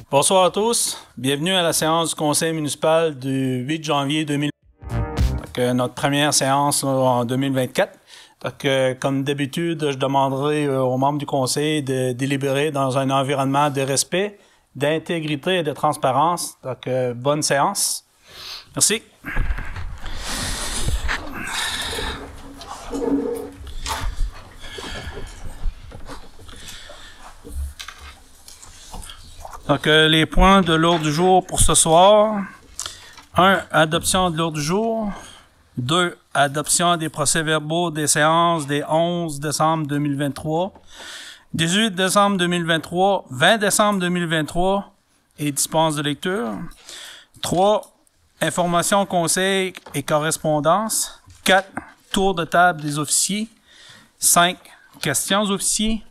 Bonsoir à tous. Bienvenue à la séance du conseil municipal du 8 janvier 2020. Donc, notre première séance là, en 2024. Donc, comme d'habitude, je demanderai aux membres du conseil de délibérer dans un environnement de respect, d'intégrité et de transparence. Donc, bonne séance. Merci. Donc, les points de l'ordre du jour pour ce soir. 1. Adoption de l'ordre du jour. 2. Adoption des procès-verbaux des séances des 11 décembre 2023, 18 décembre 2023, 20 décembre 2023 et dispense de lecture. 3. Information, conseil et correspondance. 4. Tour de table des officiers. 5. Questions aux officiers.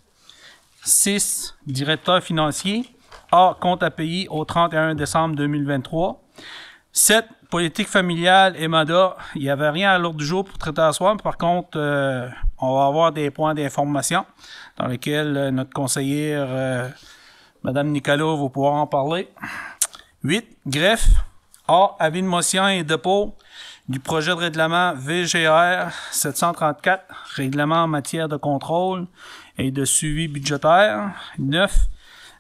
6. Directeur financier. A. Compte à payer au 31 décembre 2023. 7. Politique familiale et mandat. Il n'y avait rien à l'ordre du jour pour traiter à soir. Par contre, on va avoir des points d'information dans lesquels notre conseillère, Mme Nicolas, va pouvoir en parler. 8. Greffe. A. Avis de motion et dépôt du projet de règlement VGR 734, règlement en matière de contrôle et de suivi budgétaire. 9.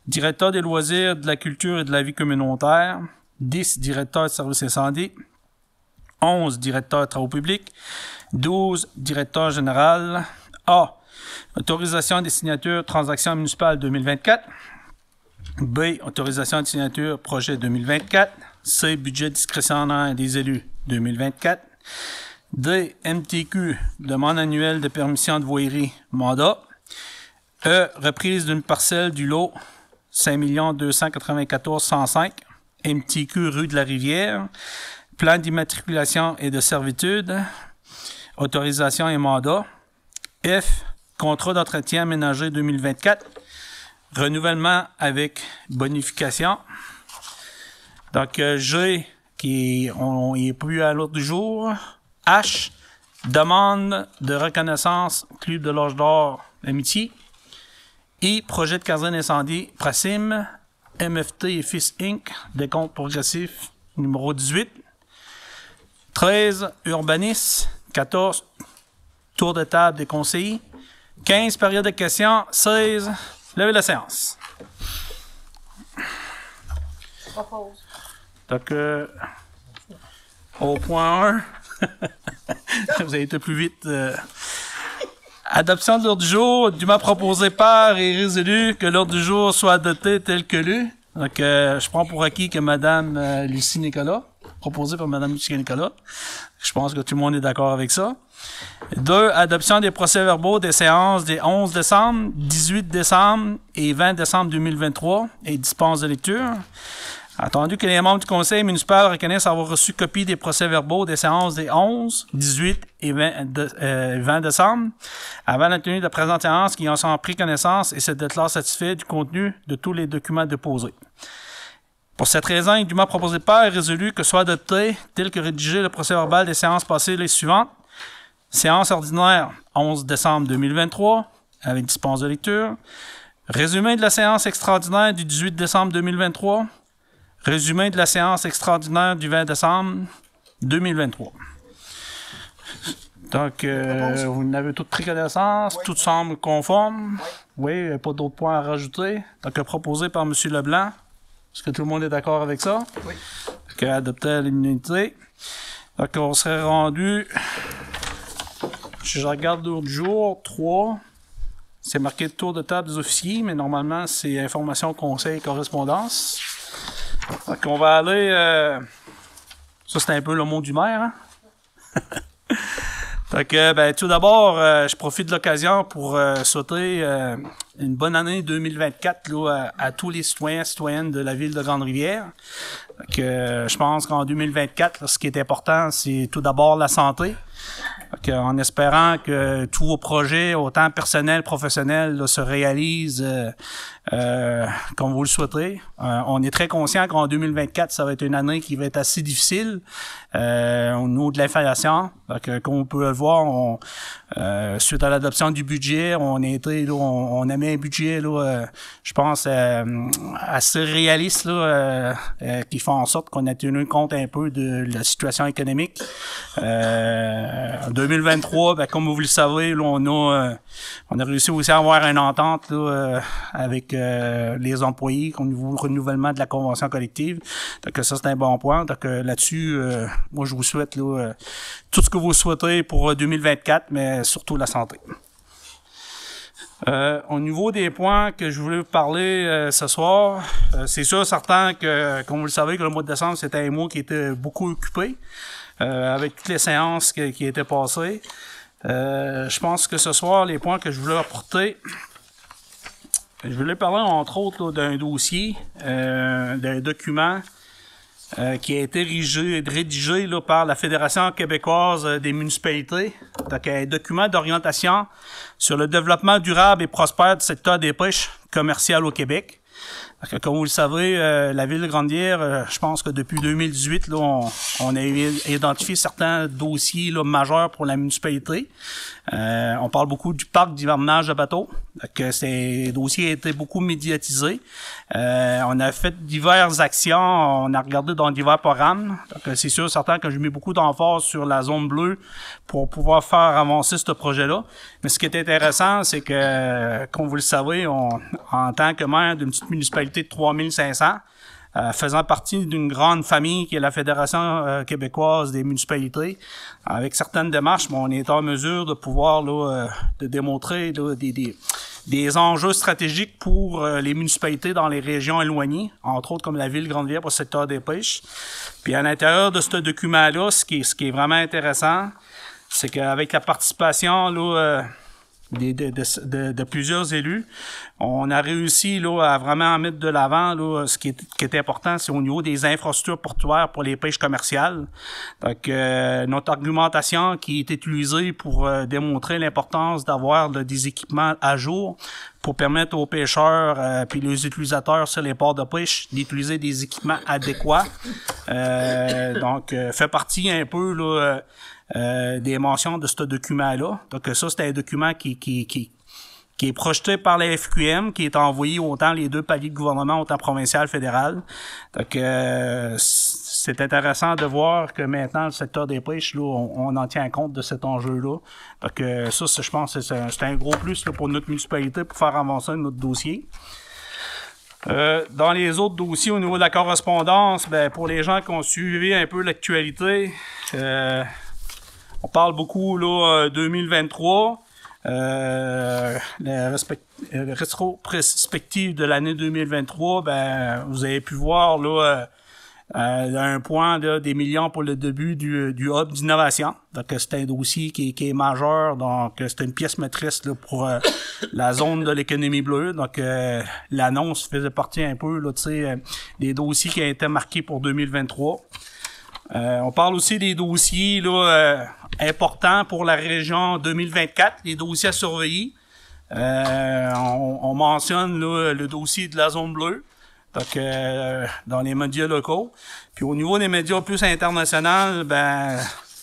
Directeur des loisirs, de la culture et de la vie communautaire. 10. Directeur de services incendie. 11. Directeur de travaux publics. 12. Directeur général. A. Autorisation des signatures transactions municipales 2024. B. Autorisation des signatures projet 2024. C. Budget discrétionnaire des élus 2024. D. MTQ, demande annuelle de permission de voirie, mandat. E. Reprise d'une parcelle du lot 5 294 105, MTQ rue de la Rivière, plan d'immatriculation et de servitude, autorisation et mandat. F. Contrat d'entretien ménager 2024, renouvellement avec bonification. Donc, G, qui est plus à l'ordre du jour. H. Demande de reconnaissance Club de l'Orge d'Or Amitié. I. Projet de caserne incendie, Prasim, MFT et Fils Inc., décompte progressif numéro 18. 13. Urbanis. 14. Tour de table des conseillers. 15. Période de questions. 16. Levez la séance. Donc, au point 1, vous avez été plus vite. Adoption de l'ordre du jour, dûment proposé par et résolu que l'ordre du jour soit adopté tel que lu. Donc, je prends pour acquis que Mme Lucie Nicolas, proposé par Mme Lucie Nicolas. Je pense que tout le monde est d'accord avec ça. 2. Adoption des procès-verbaux des séances des 11 décembre, 18 décembre et 20 décembre 2023 et dispense de lecture. Attendu que les membres du conseil municipal reconnaissent avoir reçu copie des procès-verbaux des séances des 11, 18 et 20 décembre, avant la tenue de la présente séance, qui en sont pris connaissance et se déclarent satisfaits du contenu de tous les documents déposés. Pour cette raison, il est dûment proposé par et résolu que soit adopté, tel que rédigé, le procès-verbal des séances passées les suivantes. Séance ordinaire 11 décembre 2023, avec dispense de lecture. Résumé de la séance extraordinaire du 18 décembre 2023. Résumé de la séance extraordinaire du 20 décembre 2023. Donc, vous n'avez toutes pris connaissance, tout semble conforme. Oui, pas d'autres points à rajouter. Donc, proposé par M. Leblanc. Est-ce que tout le monde est d'accord avec ça? Oui. Donc, adopté à l'unanimité. Donc, on serait rendu, si je regarde l'ordre du jour, 3. C'est marqué tour de table des officiers, mais normalement, c'est information, conseil et correspondance. Donc, on va aller... ça, c'est un peu le mot du maire, hein? Donc, tout d'abord, je profite de l'occasion pour souhaiter une bonne année 2024 là, à tous les citoyens et citoyennes de la ville de Grande-Rivière. Donc, je pense qu'en 2024, là, ce qui est important, c'est tout d'abord la santé. Donc, en espérant que tous vos projets, autant personnels, professionnels, là, se réalisent comme vous le souhaiterez. On est très conscient qu'en 2024, ça va être une année qui va être assez difficile au niveau de l'inflation. Comme on peut le voir, suite à l'adoption du budget, on a mis un budget, je pense, assez réaliste, qui fait en sorte qu'on a tenu compte un peu de la situation économique. En 2023, comme vous le savez, là, on a réussi aussi à avoir une entente avec les employés au niveau du renouvellement de la convention collective. Donc ça, c'est un bon point. Donc là-dessus, moi, je vous souhaite tout ce que vous souhaitez pour 2024, mais surtout la santé. Au niveau des points que je voulais vous parler ce soir, c'est sûr certain que, comme vous le savez, que le mois de décembre, c'était un mois qui était beaucoup occupé, avec toutes les séances qui étaient passées. Je pense que ce soir, les points que je voulais apporter, je voulais parler entre autres d'un dossier, d'un document qui a été rédigé par la Fédération québécoise des municipalités. Donc, un document d'orientation sur le développement durable et prospère du secteur des pêches commerciales au Québec. Donc, comme vous le savez, la ville de Grande-Bière, je pense que depuis 2018, on a identifié certains dossiers majeurs pour la municipalité. On parle beaucoup du parc d'hivernage de bateaux. Donc, ces dossiers ont été beaucoup médiatisés. On a fait diverses actions, on a regardé dans divers programmes. Donc, c'est sûr, certain que j'ai mis beaucoup d'emphase sur la zone bleue pour pouvoir faire avancer ce projet-là. Mais ce qui est intéressant, c'est que, comme vous le savez, en tant que maire d'une petite municipalité de 3500, faisant partie d'une grande famille qui est la Fédération québécoise des municipalités, avec certaines démarches, on est en mesure de pouvoir de démontrer des enjeux stratégiques pour les municipalités dans les régions éloignées, entre autres comme la ville de Grande-Bière pour le secteur des pêches. Puis à l'intérieur de ce document-là, ce qui est vraiment intéressant, c'est qu'avec la participation de plusieurs élus, on a réussi à vraiment mettre de l'avant ce qui est important, c'est au niveau des infrastructures portuaires pour les pêches commerciales. Donc notre argumentation qui est utilisée pour démontrer l'importance d'avoir des équipements à jour pour permettre aux pêcheurs puis les utilisateurs sur les ports de pêche d'utiliser des équipements adéquats. Donc fait partie un peu des mentions de ce document-là. Donc ça, c'est un document qui est projeté par la FQM, qui est envoyé autant les deux paliers de gouvernement, autant provincial, fédéral. Donc c'est intéressant de voir que maintenant, le secteur des pêches, on en tient compte de cet enjeu-là. Donc ça, je pense que c'est un gros plus pour notre municipalité pour faire avancer notre dossier. Dans les autres dossiers au niveau de la correspondance, pour les gens qui ont suivi un peu l'actualité, on parle beaucoup 2023, la rétrospective de l'année 2023. Vous avez pu voir un point des millions pour le début du hub d'innovation. Donc c'est un dossier qui est majeur. Donc c'est une pièce maîtresse pour la zone de l'économie bleue. Donc l'annonce faisait partie un peu des dossiers qui ont été marqués pour 2023. On parle aussi des dossiers importants pour la région 2024, les dossiers à surveiller. On mentionne le dossier de la zone bleue, donc dans les médias locaux. Puis au niveau des médias plus internationaux,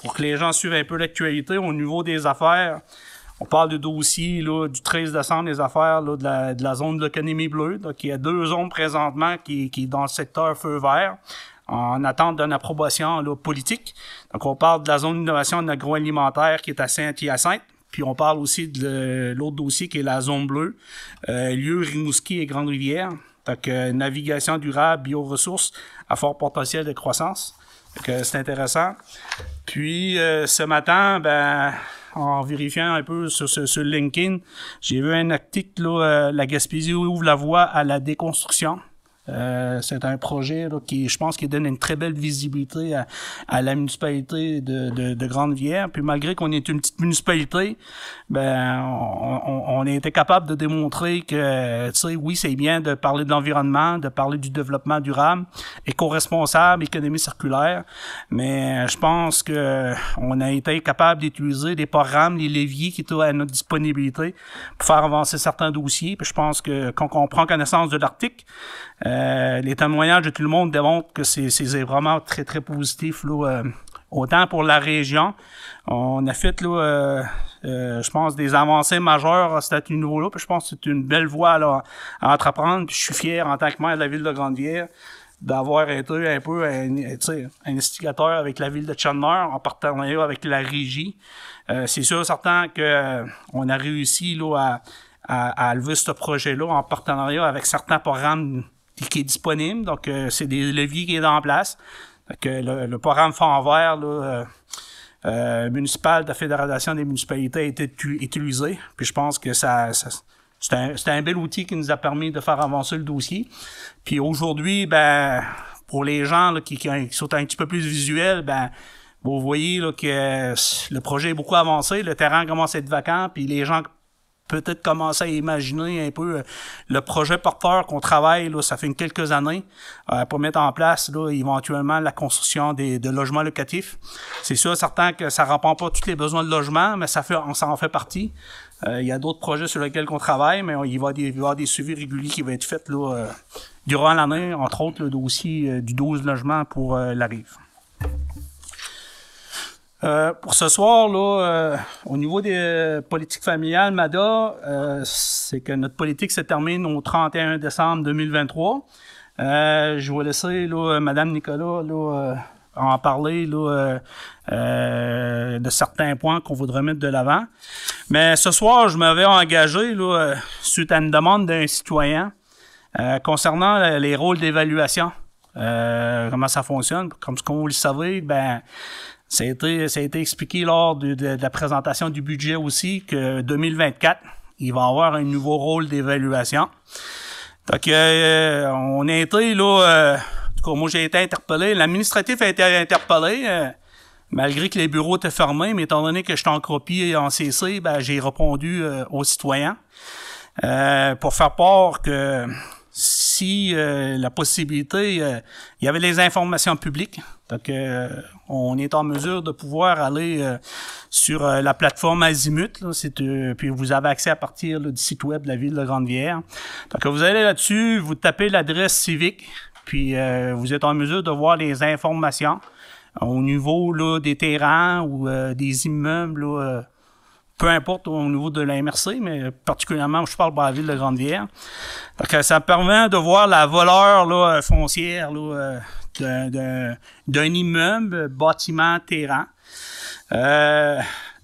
pour que les gens suivent un peu l'actualité, au niveau des affaires, on parle du dossier du 13 décembre des affaires de la zone de l'économie bleue. Donc il y a 2 zones présentement qui est dans le secteur feu vert, en attente d'une approbation politique. Donc, on parle de la zone d'innovation agroalimentaire qui est à Saint-Hyacinthe. Puis, on parle aussi de l'autre dossier qui est la zone bleue, lieu Rimouski et Grande-Rivière. Donc, navigation durable, bioressources à fort potentiel de croissance. Donc, c'est intéressant. Puis, ce matin, en vérifiant un peu sur LinkedIn, j'ai vu un article, la Gaspésie ouvre la voie à la déconstruction. C'est un projet là, qui, je pense, qui donne une très belle visibilité à la municipalité de Grande-Rivière. Puis malgré qu'on est une petite municipalité, ben on a été capable de démontrer que, tu sais, oui, c'est bien de parler de l'environnement, de parler du développement durable, éco-responsable, économie circulaire, mais je pense que on a été capable d'utiliser des programmes, les leviers qui étaient à notre disponibilité pour faire avancer certains dossiers. Puis je pense que quand on prend connaissance de l'article, les témoignages de tout le monde démontrent que c'est vraiment très, très positif, là, autant pour la région. On a fait, là, je pense, des avancées majeures à ce niveau-là. Puis je pense que c'est une belle voie là, à entreprendre. Puis je suis fier, en tant que maire de la ville de Grande-Rivière, d'avoir été un peu un instigateur avec la ville de Chandler, en partenariat avec la régie. C'est sûr, certain que on a réussi là, à lever ce projet-là en partenariat avec certains programmes qui est disponible. Donc, c'est des leviers qui est en place. Donc, le programme Fonds vert là, municipal de la Fédération des municipalités a été utilisé. Puis je pense que c'est un bel outil qui nous a permis de faire avancer le dossier. Puis aujourd'hui, ben pour les gens là, qui sont un petit peu plus visuels, ben vous voyez là, que le projet est beaucoup avancé, le terrain commence à être vacant, puis les gens peut-être commencer à imaginer un peu le projet porteur qu'on travaille, là, ça fait quelques années, pour mettre en place là, éventuellement la construction de logements locatifs. C'est sûr, certain que ça ne répond pas tous les besoins de logement, mais ça en fait partie. Il y a d'autres projets sur lesquels on travaille, mais il va y avoir des suivis réguliers qui vont être faits là, durant l'année, entre autres le dossier du 12 logements pour la rive. Pour ce soir, là, au niveau des politiques familiales, MADA, c'est que notre politique se termine au 31 décembre 2023. Je vais laisser là, Mme Nicolas là, en parler là, de certains points qu'on voudrait mettre de l'avant. Mais ce soir, je m'avais engagé là, suite à une demande d'un citoyen concernant les rôles d'évaluation. Comment ça fonctionne. Comme vous le savez, ben ça a été expliqué lors de la présentation du budget aussi que 2024, il va y avoir un nouveau rôle d'évaluation. Donc, on a été là, en tout cas, moi j'ai été interpellé, l'administratif a été interpellé, malgré que les bureaux étaient fermés, mais étant donné que j'étais en copie et en CC, ben j'ai répondu aux citoyens pour faire part que si la possibilité, il y avait les informations publiques, donc on est en mesure de pouvoir aller sur la plateforme Azimut, là, puis vous avez accès à partir là, du site web de la ville de Grande-Rivière. Donc vous allez là-dessus, vous tapez l'adresse civique, puis vous êtes en mesure de voir les informations au niveau là, des terrains ou des immeubles, là, peu importe au niveau de la MRC, mais particulièrement, je parle de la ville de Grande-Rivière. Donc, ça permet de voir la valeur là, foncière là, d'un immeuble, bâtiment, terrain.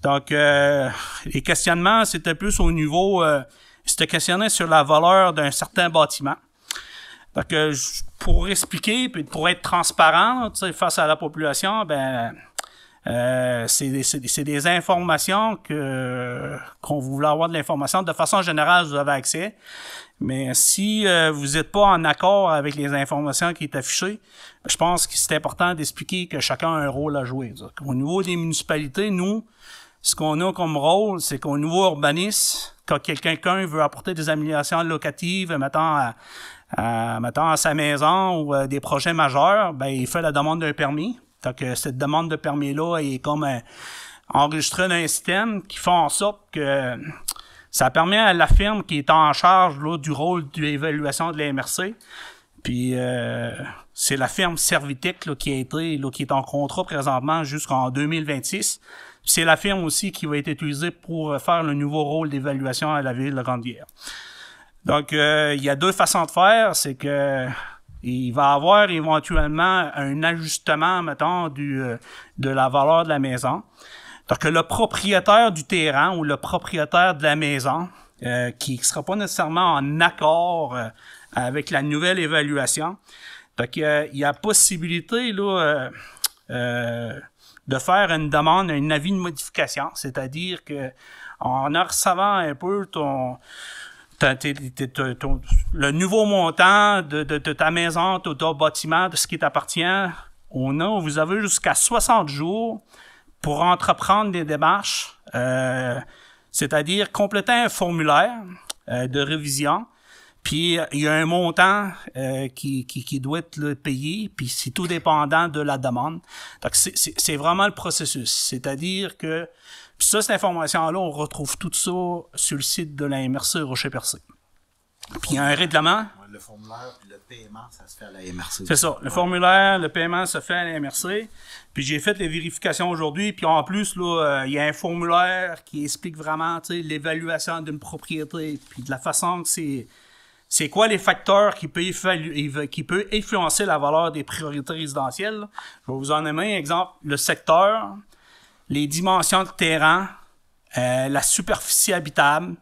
Donc, les questionnements, c'était plus au niveau, c'était questionné sur la valeur d'un certain bâtiment. Donc, pour expliquer, puis pour être transparent, tu sais, face à la population, ben c'est des informations qu'on voulait avoir de l'information. De façon générale, vous avez accès. Mais si vous n'êtes pas en accord avec les informations qui sont affichées, je pense que c'est important d'expliquer que chacun a un rôle à jouer. Au niveau des municipalités, nous, ce qu'on a comme rôle, c'est qu'au niveau urbanisme, quand quelqu'un veut apporter des améliorations locatives, mettons à sa maison ou des projets majeurs, ben il fait la demande d'un permis. Donc, cette demande de permis-là est comme enregistrée dans un système qui fait en sorte que ça permet à la firme qui est en charge là, du rôle de l'évaluation de la MRC. Puis, c'est la firme Servitec là, qui est en contrat présentement jusqu'en 2026. Puis c'est la firme aussi qui va être utilisée pour faire le nouveau rôle d'évaluation à la ville de Grande-Rivière. Donc, il y a deux façons de faire. C'est que il va y avoir éventuellement un ajustement, mettons, de la valeur de la maison. Donc, le propriétaire du terrain ou le propriétaire de la maison, qui ne sera pas nécessairement en accord avec la nouvelle évaluation, donc il y a possibilité là, de faire une demande, un avis de modification, c'est-à-dire que en recevant un peu le nouveau montant de ta maison, de ton bâtiment, de ce qui t'appartient, vous avez jusqu'à 60 jours pour entreprendre des démarches, c'est-à-dire compléter un formulaire de révision. Puis il y a un montant qui doit être payé, puis c'est tout dépendant de la demande. Donc c'est vraiment le processus. C'est-à-dire que puis ça, cette information-là, on retrouve tout ça sur le site de la MRC Rocher-Percé. Puis il y a un règlement. Le formulaire puis le paiement, ça se fait à la MRC. C'est ça. Le formulaire, le paiement se fait à la MRC. Puis j'ai fait les vérifications aujourd'hui. Puis en plus, là, il y a un formulaire qui explique vraiment l'évaluation d'une propriété. Puis de la façon que c'est quoi les facteurs qui peuvent influencer la valeur des priorités résidentielles. Je vais vous en donner un exemple. Le secteur, les dimensions de terrain, la superficie habitable,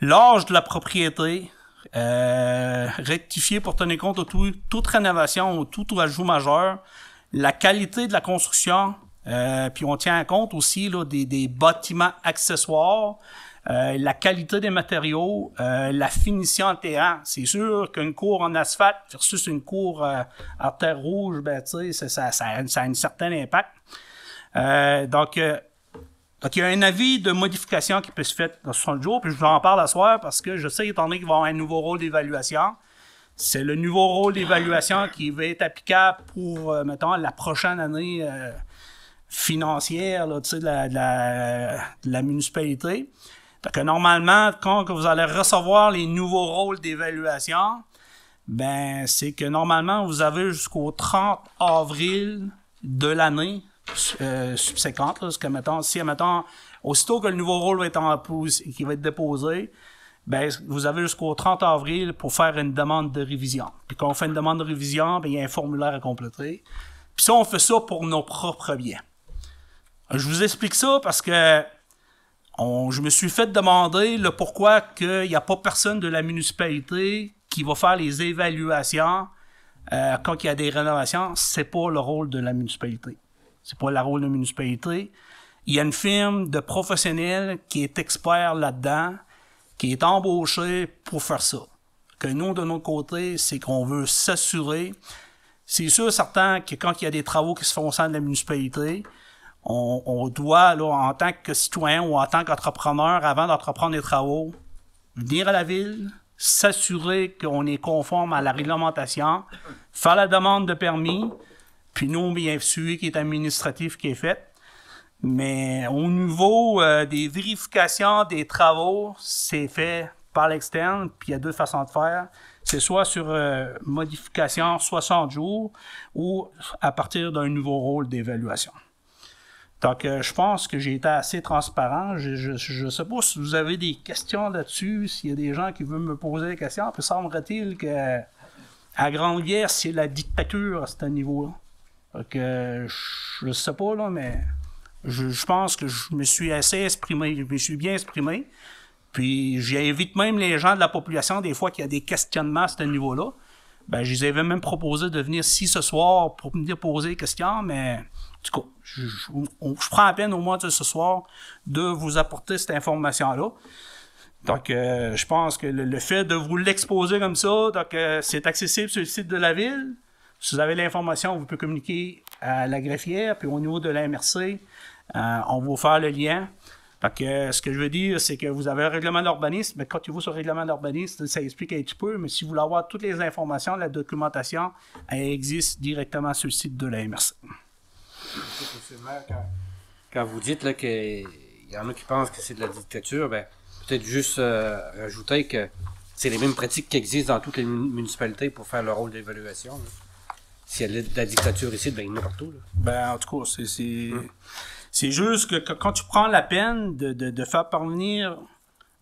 l'âge de la propriété, rectifier pour tenir compte de toute rénovation ou tout ajout majeur, la qualité de la construction, puis on tient compte aussi là, des bâtiments accessoires, la qualité des matériaux, la finition en terrain. C'est sûr qu'une cour en asphalte versus une cour en terre rouge, ben, ça a un certain impact. Donc, il y a un avis de modification qui peut se faire dans 60 jours, puis je vous en parle à soir parce que je sais, étant donné qu'il va y avoir un nouveau rôle d'évaluation, c'est le nouveau rôle d'évaluation qui va être applicable pour, mettons, la prochaine année financière là, de la municipalité. Donc, normalement, quand vous allez recevoir les nouveaux rôles d'évaluation, ben, c'est que normalement, vous avez jusqu'au 30 avril de l'année subséquente, là, parce que, mettons, aussitôt que le nouveau rôle va être déposé, ben, vous avez jusqu'au 30 avril pour faire une demande de révision. Puis quand on fait une demande de révision, ben, il y a un formulaire à compléter. Puis ça, on fait ça pour nos propres biens. Je vous explique ça parce que je me suis fait demander le pourquoi qu'il n'y a pas personne de la municipalité qui va faire les évaluations quand il y a des rénovations. C'est pas le rôle de la municipalité. C'est pas le rôle de la municipalité. Il y a une firme de professionnels qui est expert là-dedans, qui est embauché pour faire ça. Que nous, de notre côté, c'est qu'on veut s'assurer. C'est sûr, certain que quand il y a des travaux qui se font au sein de la municipalité, on doit, là, en tant que citoyen ou en tant qu'entrepreneur, avant d'entreprendre les travaux, venir à la ville, s'assurer qu'on est conforme à la réglementation, faire la demande de permis, puis nous, bien sûr, qui est administratif qui est fait. Mais au niveau des vérifications des travaux, c'est fait par l'externe, puis il y a deux façons de faire. C'est soit sur modification 60 jours ou à partir d'un nouveau rôle d'évaluation. Donc, je pense que j'ai été assez transparent. Je ne sais pas si vous avez des questions là-dessus, s'il y a des gens qui veulent me poser des questions. Puis semblerait-il qu'à Grande-Guerre, c'est la dictature à ce niveau-là. Donc, je ne sais pas, là, mais je pense que je me suis assez exprimé, je me suis bien exprimé. Puis, j'invite même les gens de la population, des fois, qu'il y a des questionnements à ce niveau-là. Ben, je les avais même proposé de venir ici ce soir pour me poser des questions, mais en tout cas, je prends la peine au moins de ce soir de vous apporter cette information-là. Donc, je pense que le fait de vous l'exposer comme ça, donc c'est accessible sur le site de la ville. Si vous avez l'information, vous pouvez communiquer à la greffière, puis au niveau de la MRC, on va vous faire le lien. Donc, ce que je veux dire, c'est que vous avez un règlement d'urbanisme, mais quand tu vas sur le règlement d'urbanisme, ça explique un petit peu, mais si vous voulez avoir toutes les informations, la documentation, elle existe directement sur le site de la MRC. Quand vous dites qu'il y en a qui pensent que c'est de la dictature, ben, peut-être juste rajouter que c'est les mêmes pratiques qui existent dans toutes les municipalités pour faire le rôle d'évaluation. Là. S'il y a de la dictature ici, ben, il y en a partout. Là. Ben, en tout cas, c'est juste que quand tu prends la peine de faire parvenir,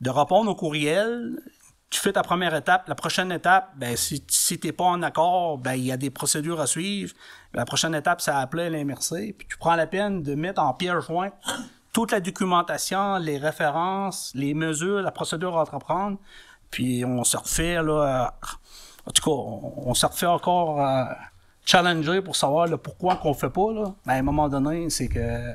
de répondre au courriel, tu fais ta première étape. La prochaine étape, ben, si tu n'es pas en accord, ben, il y a des procédures à suivre. La prochaine étape, c'est appeler l'MRC. Puis tu prends la peine de mettre en pièce jointe toute la documentation, les références, les mesures, la procédure à entreprendre. Puis on se refait, là, en tout cas, on se refait encore challenger pour savoir le pourquoi qu'on ne fait pas. Là. Ben, à un moment donné, c'est que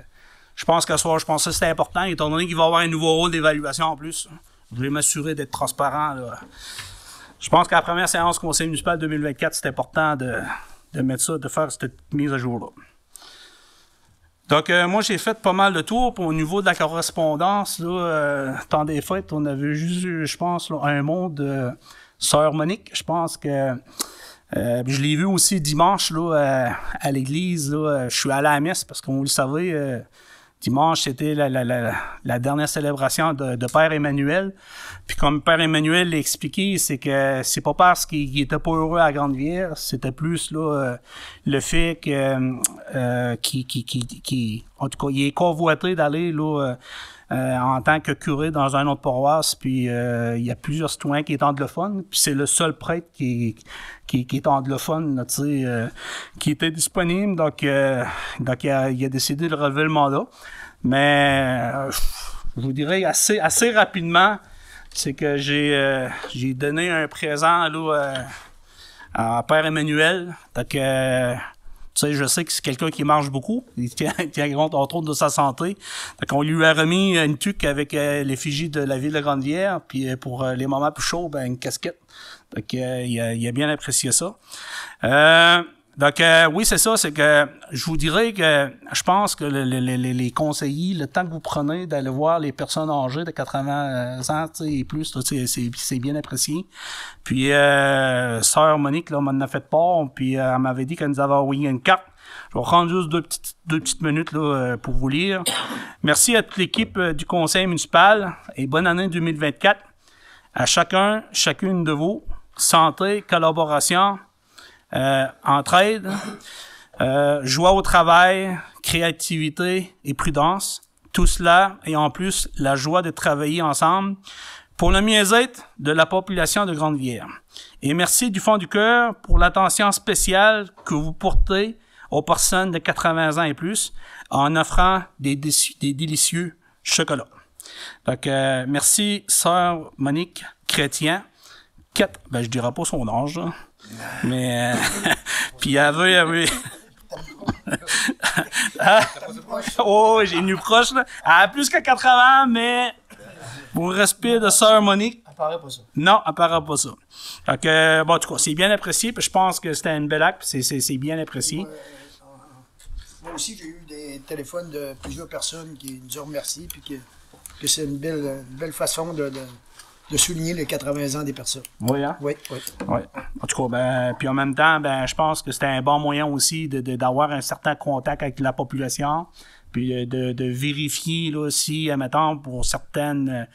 je pense que c'est important, étant donné qu'il va y avoir un nouveau rôle d'évaluation en plus. Je voulais m'assurer d'être transparent, là. Je pense qu'à la première séance conseil municipal 2024, c'est important de mettre ça, de faire cette mise à jour-là. Donc, moi, j'ai fait pas mal de tours. Au niveau de la correspondance, là, temps des fêtes, on avait juste, je pense, là, un mot de Sœur Monique. Je pense que je l'ai vu aussi dimanche là, à l'église. Là, je suis allé à la messe parce qu'on le savait, dimanche, c'était la dernière célébration de Père Emmanuel. Puis comme Père Emmanuel l'a expliqué, c'est que c'est pas parce qu'il était pas heureux à Grande-Vierre, c'était plus là le fait que en tout cas, il est convoité d'aller là en tant que curé dans une autre paroisse. Puis il y a plusieurs citoyens qui est anglophone. Puis c'est le seul prêtre qui est anglophone, là, qui était disponible. Donc il a décidé de relever le mandat. Mais je vous dirais assez rapidement, c'est que j'ai donné un présent là, à Père Emmanuel. Donc je sais que c'est quelqu'un qui marche beaucoup. Il tient compte, entre autres, de sa santé. Donc, on lui a remis une tuque avec l'effigie de la ville de Grande-Vierre. Puis, pour les moments plus chauds, ben, une casquette. Donc, il a bien apprécié ça. Donc, oui, c'est ça. C'est que je vous dirais que je pense que les conseillers, le temps que vous prenez d'aller voir les personnes âgées de 80 ans et plus, là, c'est bien apprécié. Puis, Sœur Monique là, m'en a fait part, puis elle m'avait dit qu'elle nous avait envoyé une carte. Je vais prendre juste deux petites minutes là, pour vous lire. Merci à toute l'équipe du conseil municipal et bonne année 2024. À chacune de vous, santé, collaboration, entraide, joie au travail, créativité et prudence. Tout cela et en plus la joie de travailler ensemble pour le mieux-être de la population de Grande-Vierre. Et merci du fond du cœur pour l'attention spéciale que vous portez aux personnes de 80 ans et plus en offrant des délicieux chocolats. Donc, merci, Sœur Monique Chrétien. Ben, je dirai pas son âge, là. Mais, puis elle avait... oh, j'ai une proche, là. Elle a plus que 80 ans, mais pour le respect de Sœur Monique... Elle paraît pas ça. Non, elle paraît pas ça. Donc, bon, en tout cas, c'est bien apprécié, puis je pense que c'était une belle acte, puis c'est bien apprécié. Moi aussi, j'ai eu des téléphones de plusieurs personnes qui nous ont remercié, puis que c'est une belle façon de souligner les 80 ans des personnes. Oui, hein? Oui. En tout cas, ben, puis en même temps, ben, je pense que c'était un bon moyen aussi d'avoir un certain contact avec la population, puis de vérifier, là, aussi, admettons, pour certains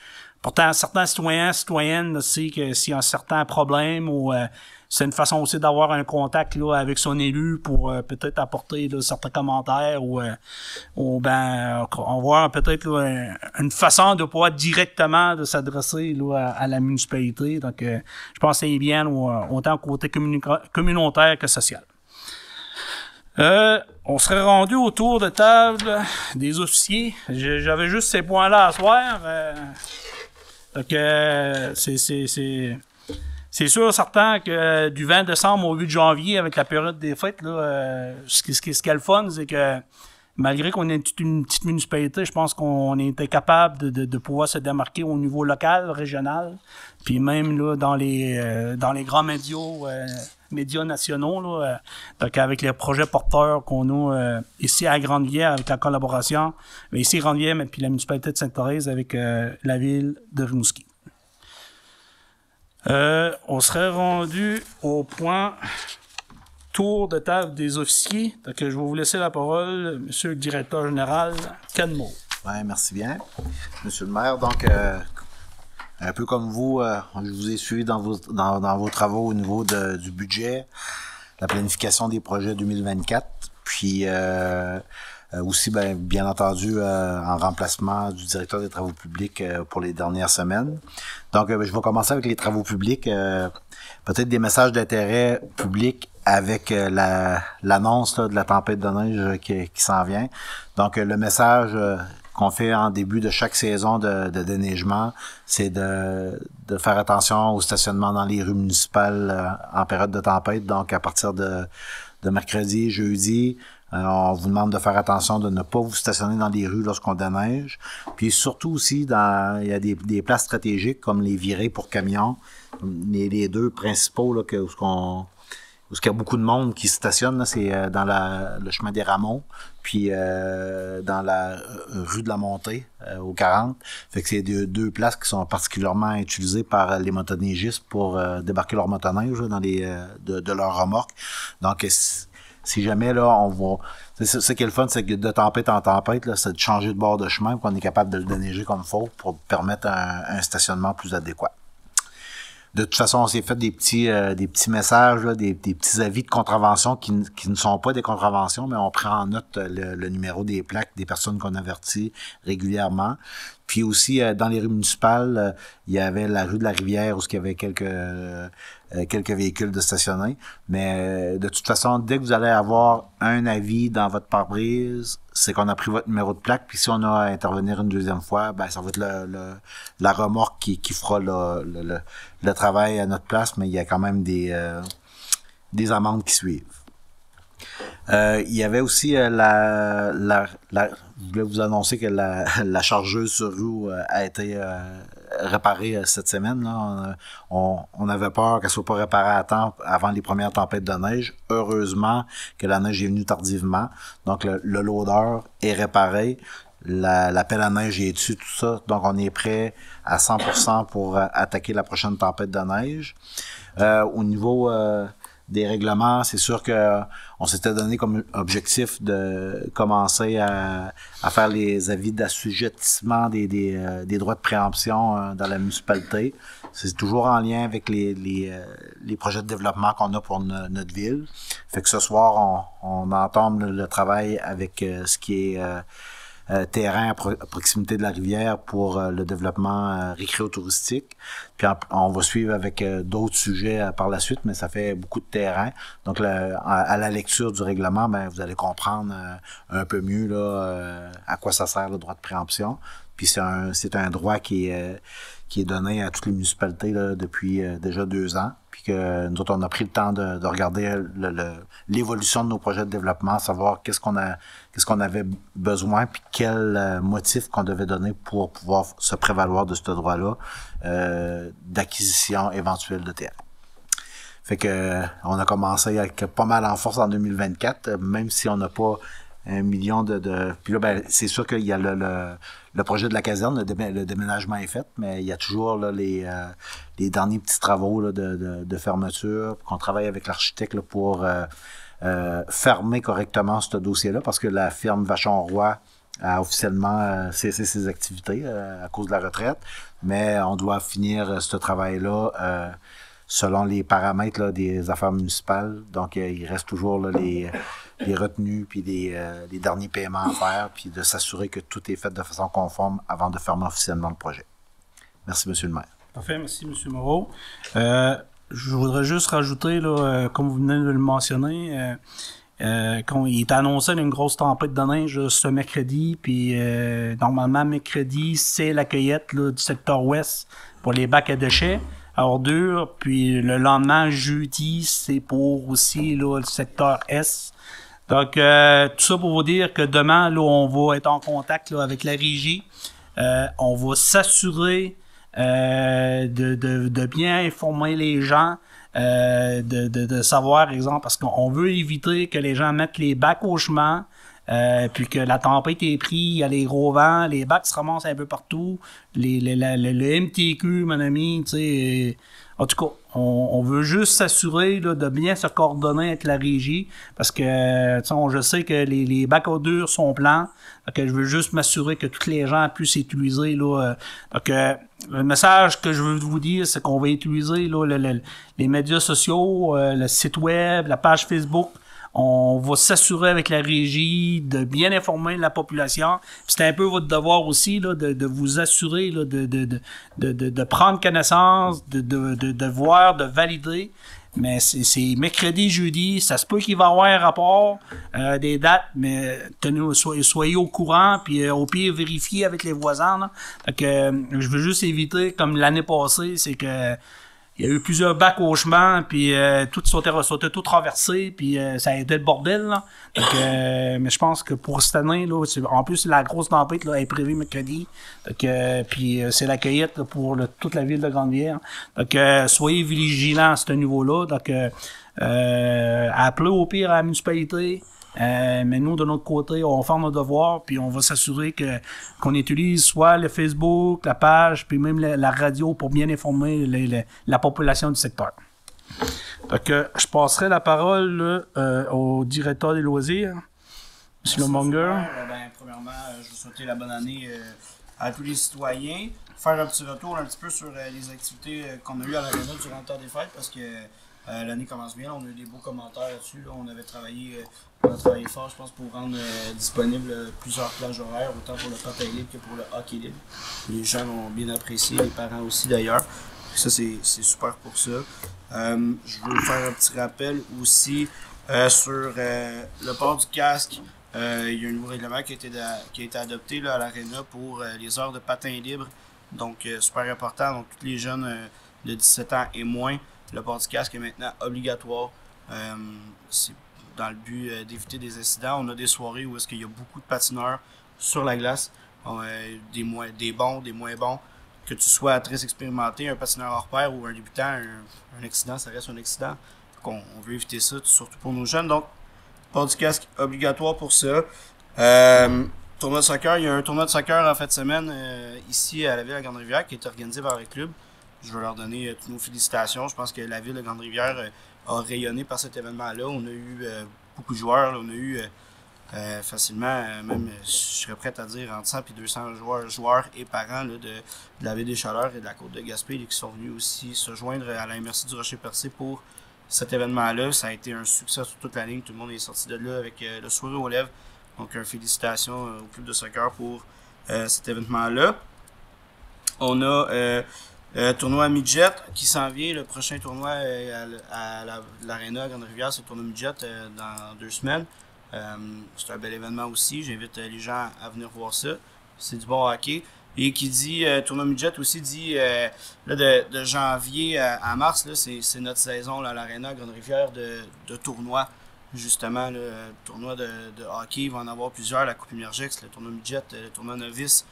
citoyens, citoyennes, aussi, que s'il y a un certain problème ou c'est une façon aussi d'avoir un contact là avec son élu pour peut-être apporter là, certains commentaires ou ben on voit peut-être là, une façon de pouvoir directement de s'adresser là, à la municipalité. Donc je pense que c'est bien autant côté communautaire que social. On serait rendu autour de table des officiers. J'avais juste ces points-là à soir. Donc c'est sûr, certain que du 20 décembre au 8 janvier, avec la période des fêtes, là, ce qui est le fun, c'est que malgré qu'on est une petite municipalité, je pense qu'on était capable de pouvoir se démarquer au niveau local, régional, puis même là dans les grands médias nationaux, là, donc avec les projets porteurs qu'on a ici à Grande-Vierre avec la collaboration, mais ici à Grande-Vierre, mais puis la municipalité de Sainte-Thérèse avec la ville de Rimouski. On serait rendu au point tour de table des officiers. Donc, je vais vous laisser la parole, monsieur le directeur général, Canmo. Oui, merci bien. Monsieur le maire, donc, un peu comme vous, je vous ai suivi dans vos travaux au niveau du budget, la planification des projets 2024, puis aussi, bien entendu, en remplacement du directeur des travaux publics pour les dernières semaines. Donc, je vais commencer avec les travaux publics. Peut-être des messages d'intérêt public avec l'annonce de la tempête de neige qui s'en vient. Donc, le message qu'on fait en début de chaque saison de déneigement, c'est de faire attention au stationnement dans les rues municipales en période de tempête. Donc, à partir de mercredi, jeudi, On vous demande de faire attention de ne pas vous stationner dans les rues lorsqu'on déneige. Puis surtout aussi, il y a des places stratégiques comme les virées pour camions. Les deux principaux là, où il y a beaucoup de monde qui se stationne, là, c'est dans le chemin des Rameaux, puis dans la rue de la Montée, au 40. Fait que c'est deux places qui sont particulièrement utilisées par les motoneigistes pour débarquer leur motoneige là, dans de leur remorque. Donc, si jamais là, on va... Ce qui est le fun, c'est que de tempête en tempête, là, c'est de changer de bord de chemin pour qu'on est capable de le déneiger comme il faut pour permettre un stationnement plus adéquat. De toute façon, on s'est fait des petits messages, là, des petits avis de contravention qui ne sont pas des contraventions, mais on prend en note le numéro des plaques des personnes qu'on avertit régulièrement. Puis aussi, dans les rues municipales, il y avait la rue de la Rivière où il y avait quelques véhicules de stationner. Mais de toute façon, dès que vous allez avoir un avis dans votre pare-brise, c'est qu'on a pris votre numéro de plaque. Puis si on a à intervenir une deuxième fois, ben ça va être la remorque qui fera le travail à notre place, mais il y a quand même des amendes qui suivent. Il y avait aussi je voulais vous annoncer que la chargeuse sur roue a été réparée cette semaine. Là. On avait peur qu'elle soit pas réparée à temps avant les premières tempêtes de neige. Heureusement que la neige est venue tardivement. Donc le loader est réparé. La pelle à neige est dessus, tout ça. Donc on est prêt à 100% pour attaquer la prochaine tempête de neige. Au niveau des règlements, c'est sûr que on s'était donné comme objectif de commencer à faire les avis d'assujettissement des droits de préemption dans la municipalité. C'est toujours en lien avec les projets de développement qu'on a pour notre ville. Fait que ce soir, on entame le travail avec ce qui est terrain à proximité de la rivière pour le développement récréo-touristique. Puis on va suivre avec d'autres sujets par la suite, mais ça fait beaucoup de terrain. Donc à la lecture du règlement, ben vous allez comprendre un peu mieux là à quoi ça sert le droit de préemption. Puis c'est un droit qui est donné à toutes les municipalités là, depuis déjà 2 ans. Puis que nous autres, on a pris le temps de regarder l'évolution de nos projets de développement, savoir qu'est-ce qu'on avait besoin, puis quel motif qu'on devait donner pour pouvoir se prévaloir de ce droit-là d'acquisition éventuelle de terrain. Fait que on a commencé avec pas mal en force en 2024, même si on n'a pas 1 million Puis là, ben, c'est sûr qu'il y a le projet de la caserne, le déménagement est fait, mais il y a toujours là, les derniers petits travaux là, de fermeture, qu'on travaille avec l'architecte là, pour fermer correctement ce dossier-là, parce que la firme Vachon-Roy a officiellement cessé ses activités à cause de la retraite, mais on doit finir ce travail-là selon les paramètres là, des affaires municipales. Donc, il reste toujours là, les retenues puis les derniers paiements à faire, puis de s'assurer que tout est fait de façon conforme avant de fermer officiellement le projet. Merci, M. le maire. Parfait, merci, M. Moreau. Je voudrais juste rajouter, là, comme vous venez de le mentionner, il est annoncé une grosse tempête de neige ce mercredi, puis normalement, mercredi, c'est la cueillette là, du secteur ouest pour les bacs à déchets à ordures, puis le lendemain, jeudi, c'est pour aussi là, le secteur est. Donc, tout ça pour vous dire que demain, là, on va être en contact là, avec la régie. On va s'assurer de bien informer les gens, de savoir, exemple, parce qu'on veut éviter que les gens mettent les bacs au chemin, puis que la tempête est prise, il y a les gros vents, les bacs se ramassent un peu partout, le MTQ, mon ami, tu sais, en tout cas, on veut juste s'assurer là, de bien se coordonner avec la régie, parce que je sais que les bacs à dur sont pleins, donc je veux juste m'assurer que tous les gens puissent utiliser là. Donc le message que je veux vous dire, c'est qu'on va utiliser là, les médias sociaux, le site web, la page Facebook. On va s'assurer avec la régie de bien informer la population. C'est un peu votre devoir aussi là, de vous assurer là, de prendre connaissance, de voir, de valider. Mais c'est mercredi, jeudi, ça se peut qu'il va y avoir un rapport des dates, mais soyez au courant, puis au pire, vérifiez avec les voisins. Là. Donc, je veux juste éviter, comme l'année passée, c'est que il y a eu plusieurs bacs au chemin, puis tout sautait tout traversé, puis ça a été le bordel, là. Donc, mais je pense que pour cette année, là, en plus, la grosse tempête là, est prévue mercredi. Donc, puis c'est la cueillette là, pour toute la ville de Grande-Rivière. Donc, soyez vigilants à ce niveau-là. Donc, appelez au pire à la municipalité. Mais nous, de notre côté, on va faire nos devoirs, puis on va s'assurer qu'on utilise soit le Facebook, la page, puis même la radio pour bien informer la population du secteur. Donc, je passerai la parole au directeur des loisirs, M. Lomonger. Premièrement, je vous souhaite la bonne année à tous les citoyens. Faire un petit retour un petit peu sur les activités qu'on a eues à l'Arena durant le temps des fêtes, parce que l'année commence bien, on a eu des beaux commentaires là-dessus. Là, on a travaillé fort, je pense, pour rendre disponible plusieurs plages horaires, autant pour le patin libre que pour le hockey libre. Les gens l'ont bien apprécié, les parents aussi d'ailleurs. Ça, c'est super pour ça. Je veux faire un petit rappel aussi sur le port du casque. Il y a un nouveau règlement qui a été adopté là, à l'Arena pour les heures de patin libre. Donc, super important. Donc, tous les jeunes de 17 ans et moins, le port du casque est maintenant obligatoire. C'est dans le but d'éviter des incidents. On a des soirées où est-ce qu'il y a beaucoup de patineurs sur la glace, des bons, des moins bons. Que tu sois très expérimenté, un patineur hors pair ou un débutant, un accident, ça reste un accident. On veut éviter ça, surtout pour nos jeunes. Donc, port du casque obligatoire pour ça. Tournoi de soccer, il y a un tournoi de soccer en fin de semaine ici à la ville de Grande-Rivière qui est organisé par le club. Je veux leur donner toutes nos félicitations. Je pense que la ville de Grande-Rivière a rayonné par cet événement-là. On a eu beaucoup de joueurs. Là. On a eu facilement, même, je serais prêt à dire, entre 100 et 200 joueurs et parents là, de la ville des Chaleurs et de la côte de Gaspé qui sont venus aussi se joindre à la MRC du Rocher-Percé pour cet événement-là. Ça a été un succès sur toute la ligne. Tout le monde est sorti de là avec le sourire aux lèvres. Donc, félicitations au club de soccer pour cet événement-là. On a tournoi midget qui s'en vient. Le prochain tournoi à l'Arena à Grande-Rivière, c'est le tournoi midget dans 2 semaines. C'est un bel événement aussi. J'invite les gens à venir voir ça. C'est du bon hockey. Et qui dit tournoi midget aussi dit là, de janvier à mars, là, c'est notre saison là, à l'Arena à Grande-Rivière de tournois. Justement, le tournoi de hockey, il va en avoir plusieurs, la Coupe Immergex, le tournoi midget, le tournoi novice.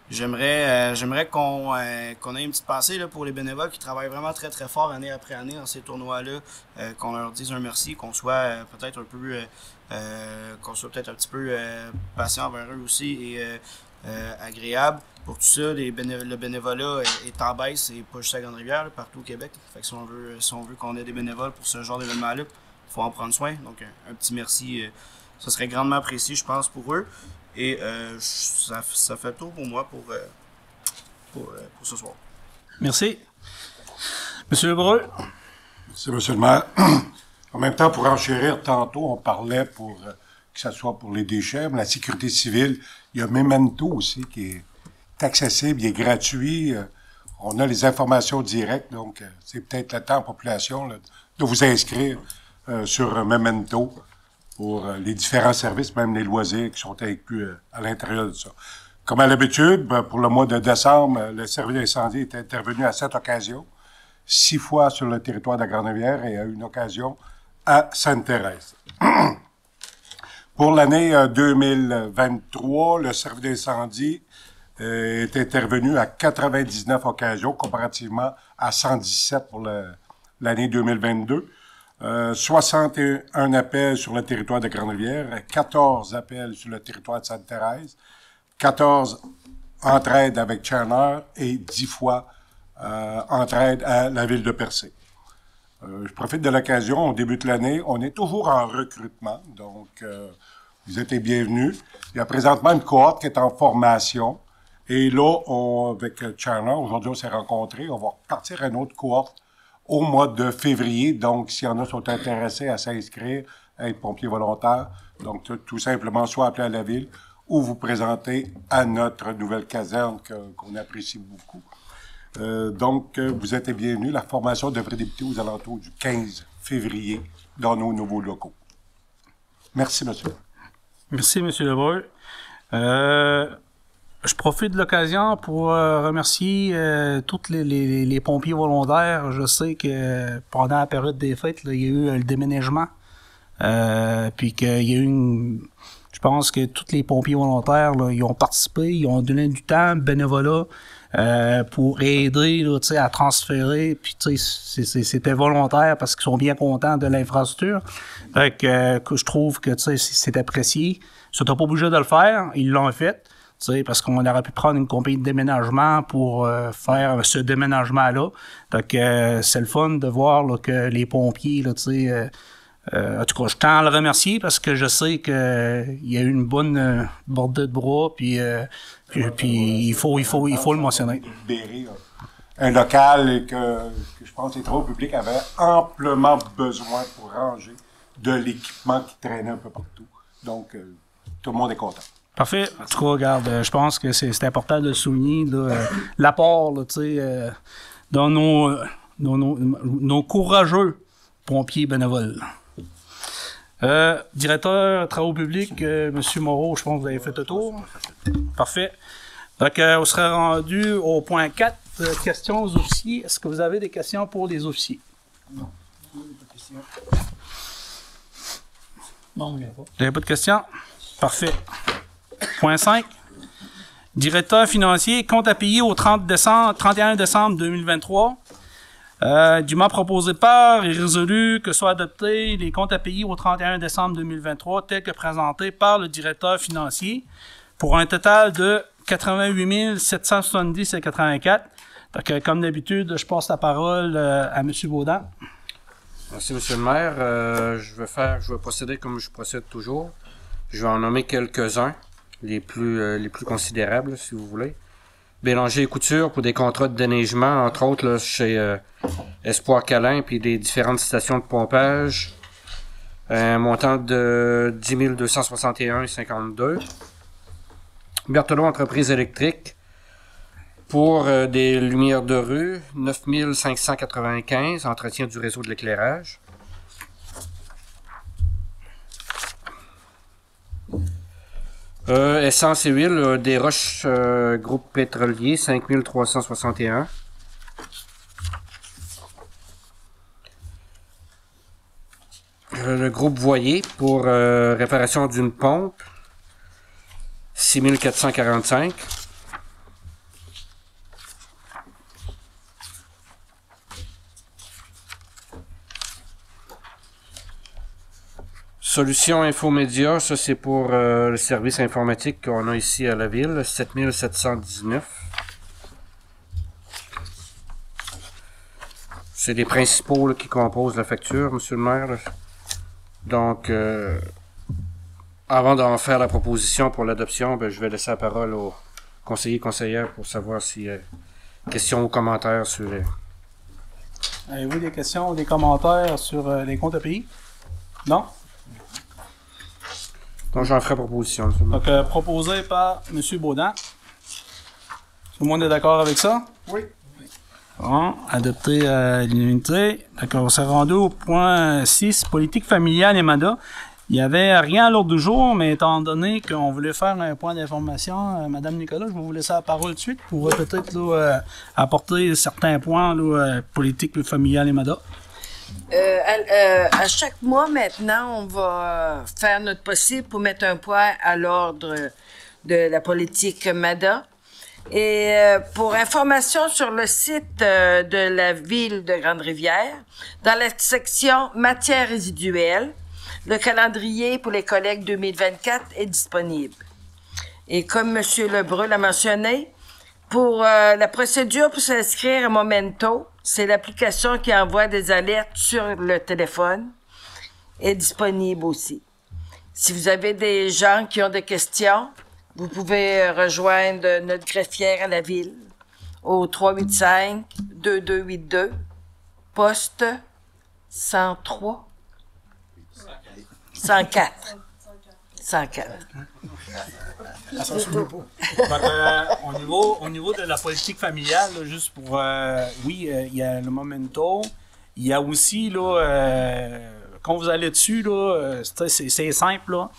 J'aimerais qu'on ait une petite pensée là, pour les bénévoles qui travaillent vraiment très très fort année après année dans ces tournois-là, qu'on leur dise un merci, qu'on soit peut-être un peu un petit peu patient envers eux aussi et agréable. Pour tout ça, le bénévolat est en baisse et pas juste à Grande-Rivière, partout au Québec. Fait que si on veut qu'on ait des bénévoles pour ce genre d'événement-là, il faut en prendre soin. Donc un petit merci, ça serait grandement apprécié, je pense, pour eux. Et ça fait le tour pour moi pour ce soir. Merci. Monsieur Lebreu. Merci, Monsieur le maire. En même temps, pour enchérir, tantôt, on parlait pour que ce soit pour les déchets, mais la sécurité civile, il y a Memento aussi qui est accessible, il est gratuit. On a les informations directes, donc c'est peut-être le temps, population, là, de vous inscrire sur Memento pour les différents services, même les loisirs qui sont inclus à l'intérieur de ça. Comme à l'habitude, pour le mois de décembre, le service d'incendie est intervenu à 7 occasions, 6 fois sur le territoire de la Grande-Rivière et à une occasion à Sainte-Thérèse. Pour l'année 2023, le service d'incendie est intervenu à 99 occasions, comparativement à 117 pour l'année 2022. 61 appels sur le territoire de Grande-Rivière, 14 appels sur le territoire de Sainte-Thérèse, 14 entraides avec Chandler et 10 fois entraide à la ville de Percé. Je profite de l'occasion, on débute l'année, on est toujours en recrutement, donc vous êtes les bienvenus. Il y a présentement une cohorte qui est en formation, et là, avec Chandler, aujourd'hui on s'est rencontrés, on va repartir à une autre cohorte au mois de février. Donc, s'il y en a qui sont intéressés à s'inscrire, à être pompiers volontaires, donc tout simplement soit appeler à la ville ou vous présenter à notre nouvelle caserne qu'on apprécie beaucoup. Donc, vous êtes les bienvenus. La formation devrait débuter aux alentours du 15 février dans nos nouveaux locaux. Merci, monsieur. Merci, monsieur Lebreu. je profite de l'occasion pour remercier tous les pompiers volontaires. Je sais que pendant la période des fêtes, là, il y a eu le déménagement. Puis qu'il y a eu je pense que tous les pompiers volontaires, là, ils ont participé, ils ont donné du temps, bénévolat, pour aider là, à transférer. Puis c'était volontaire parce qu'ils sont bien contents de l'infrastructure. Fait que je trouve que c'est apprécié. Ils sont pas obligés de le faire, ils l'ont fait. Parce qu'on aurait pu prendre une compagnie de déménagement pour faire ce déménagement-là. Donc, c'est le fun de voir là, que les pompiers, là, en tout cas, je tiens à le remercier parce que je sais qu'il y a eu une bonne bordée de bras, puis il faut le mentionner. Un local que je pense que les travaux publics avaient amplement besoin pour ranger de l'équipement qui traînait un peu partout. Donc, tout le monde est content. Parfait. En tout cas, regarde, je pense que c'est important de le souligner, l'apport, dans nos courageux pompiers bénévoles. Directeur travaux publics, M. Moreau, je pense que vous avez fait le tour. Parfait. Donc, on serait rendu au point 4, questions aux officiers. Est-ce que vous avez des questions pour les officiers? Non. Pas de questions. Non, il n'y a pas. Vous n'avez pas de questions? Parfait. Point 5. Directeur financier, compte à payer au 31 décembre 2023. Dûment proposé par et résolu que soient adoptés les comptes à payer au 31 décembre 2023 tels que présentés par le directeur financier pour un total de 88 770,84. Donc, comme d'habitude, je passe la parole à M. Baudin. Merci, M. le maire. Je vais procéder comme je procède toujours. Je vais en nommer quelques-uns, les plus considérables, si vous voulez. Bélanger et Couture pour des contrats de déneigement, entre autres là, chez Espoir Câlin, puis des différentes stations de pompage. Un montant de 10 261,52. Berthelot Entreprise électrique pour des lumières de rue, 9 595, entretien du réseau de l'éclairage. Essence et huile, des Roches groupe pétrolier, 5361. Le groupe Voyer pour réparation d'une pompe, 6445. Solution Infomédia, ça c'est pour le service informatique qu'on a ici à la ville, 7719. C'est les principaux là, qui composent la facture, monsieur le maire. Là. Donc, avant d'en faire la proposition pour l'adoption, ben, je vais laisser la parole aux conseillers et conseillères pour savoir s'il y a questions ou commentaires sur les... Avez-vous des questions ou des commentaires sur les comptes à payer? Non? Donc, j'en ferai proposition. Donc, proposé par M. Baudin. Tout le monde est d'accord avec ça? Oui. Bon, adopté à l'unité. D'accord, on s'est rendu au point 6, politique familiale et mandat. Il n'y avait rien à l'ordre du jour, mais étant donné qu'on voulait faire un point d'information, Madame Nicolas, je vais vous laisser la parole tout de suite pour peut-être apporter certains points politique familiale et mandat. À chaque mois maintenant, on va faire notre possible pour mettre un point à l'ordre de la politique MADA. Et pour information sur le site de la ville de Grande-Rivière, dans la section matières résiduelles, le calendrier pour les collectes 2024 est disponible. Et comme M. Lebrun l'a mentionné, pour la procédure pour s'inscrire à Momento, c'est l'application qui envoie des alertes sur le téléphone, est disponible aussi. Si vous avez des gens qui ont des questions, vous pouvez rejoindre notre greffière à la ville au 385-2282, poste 103, 104. 104. Au niveau de la politique familiale, là, juste pour... oui, il y a le Momento. Il y a aussi, là, quand vous allez dessus, là, c'est simple, là.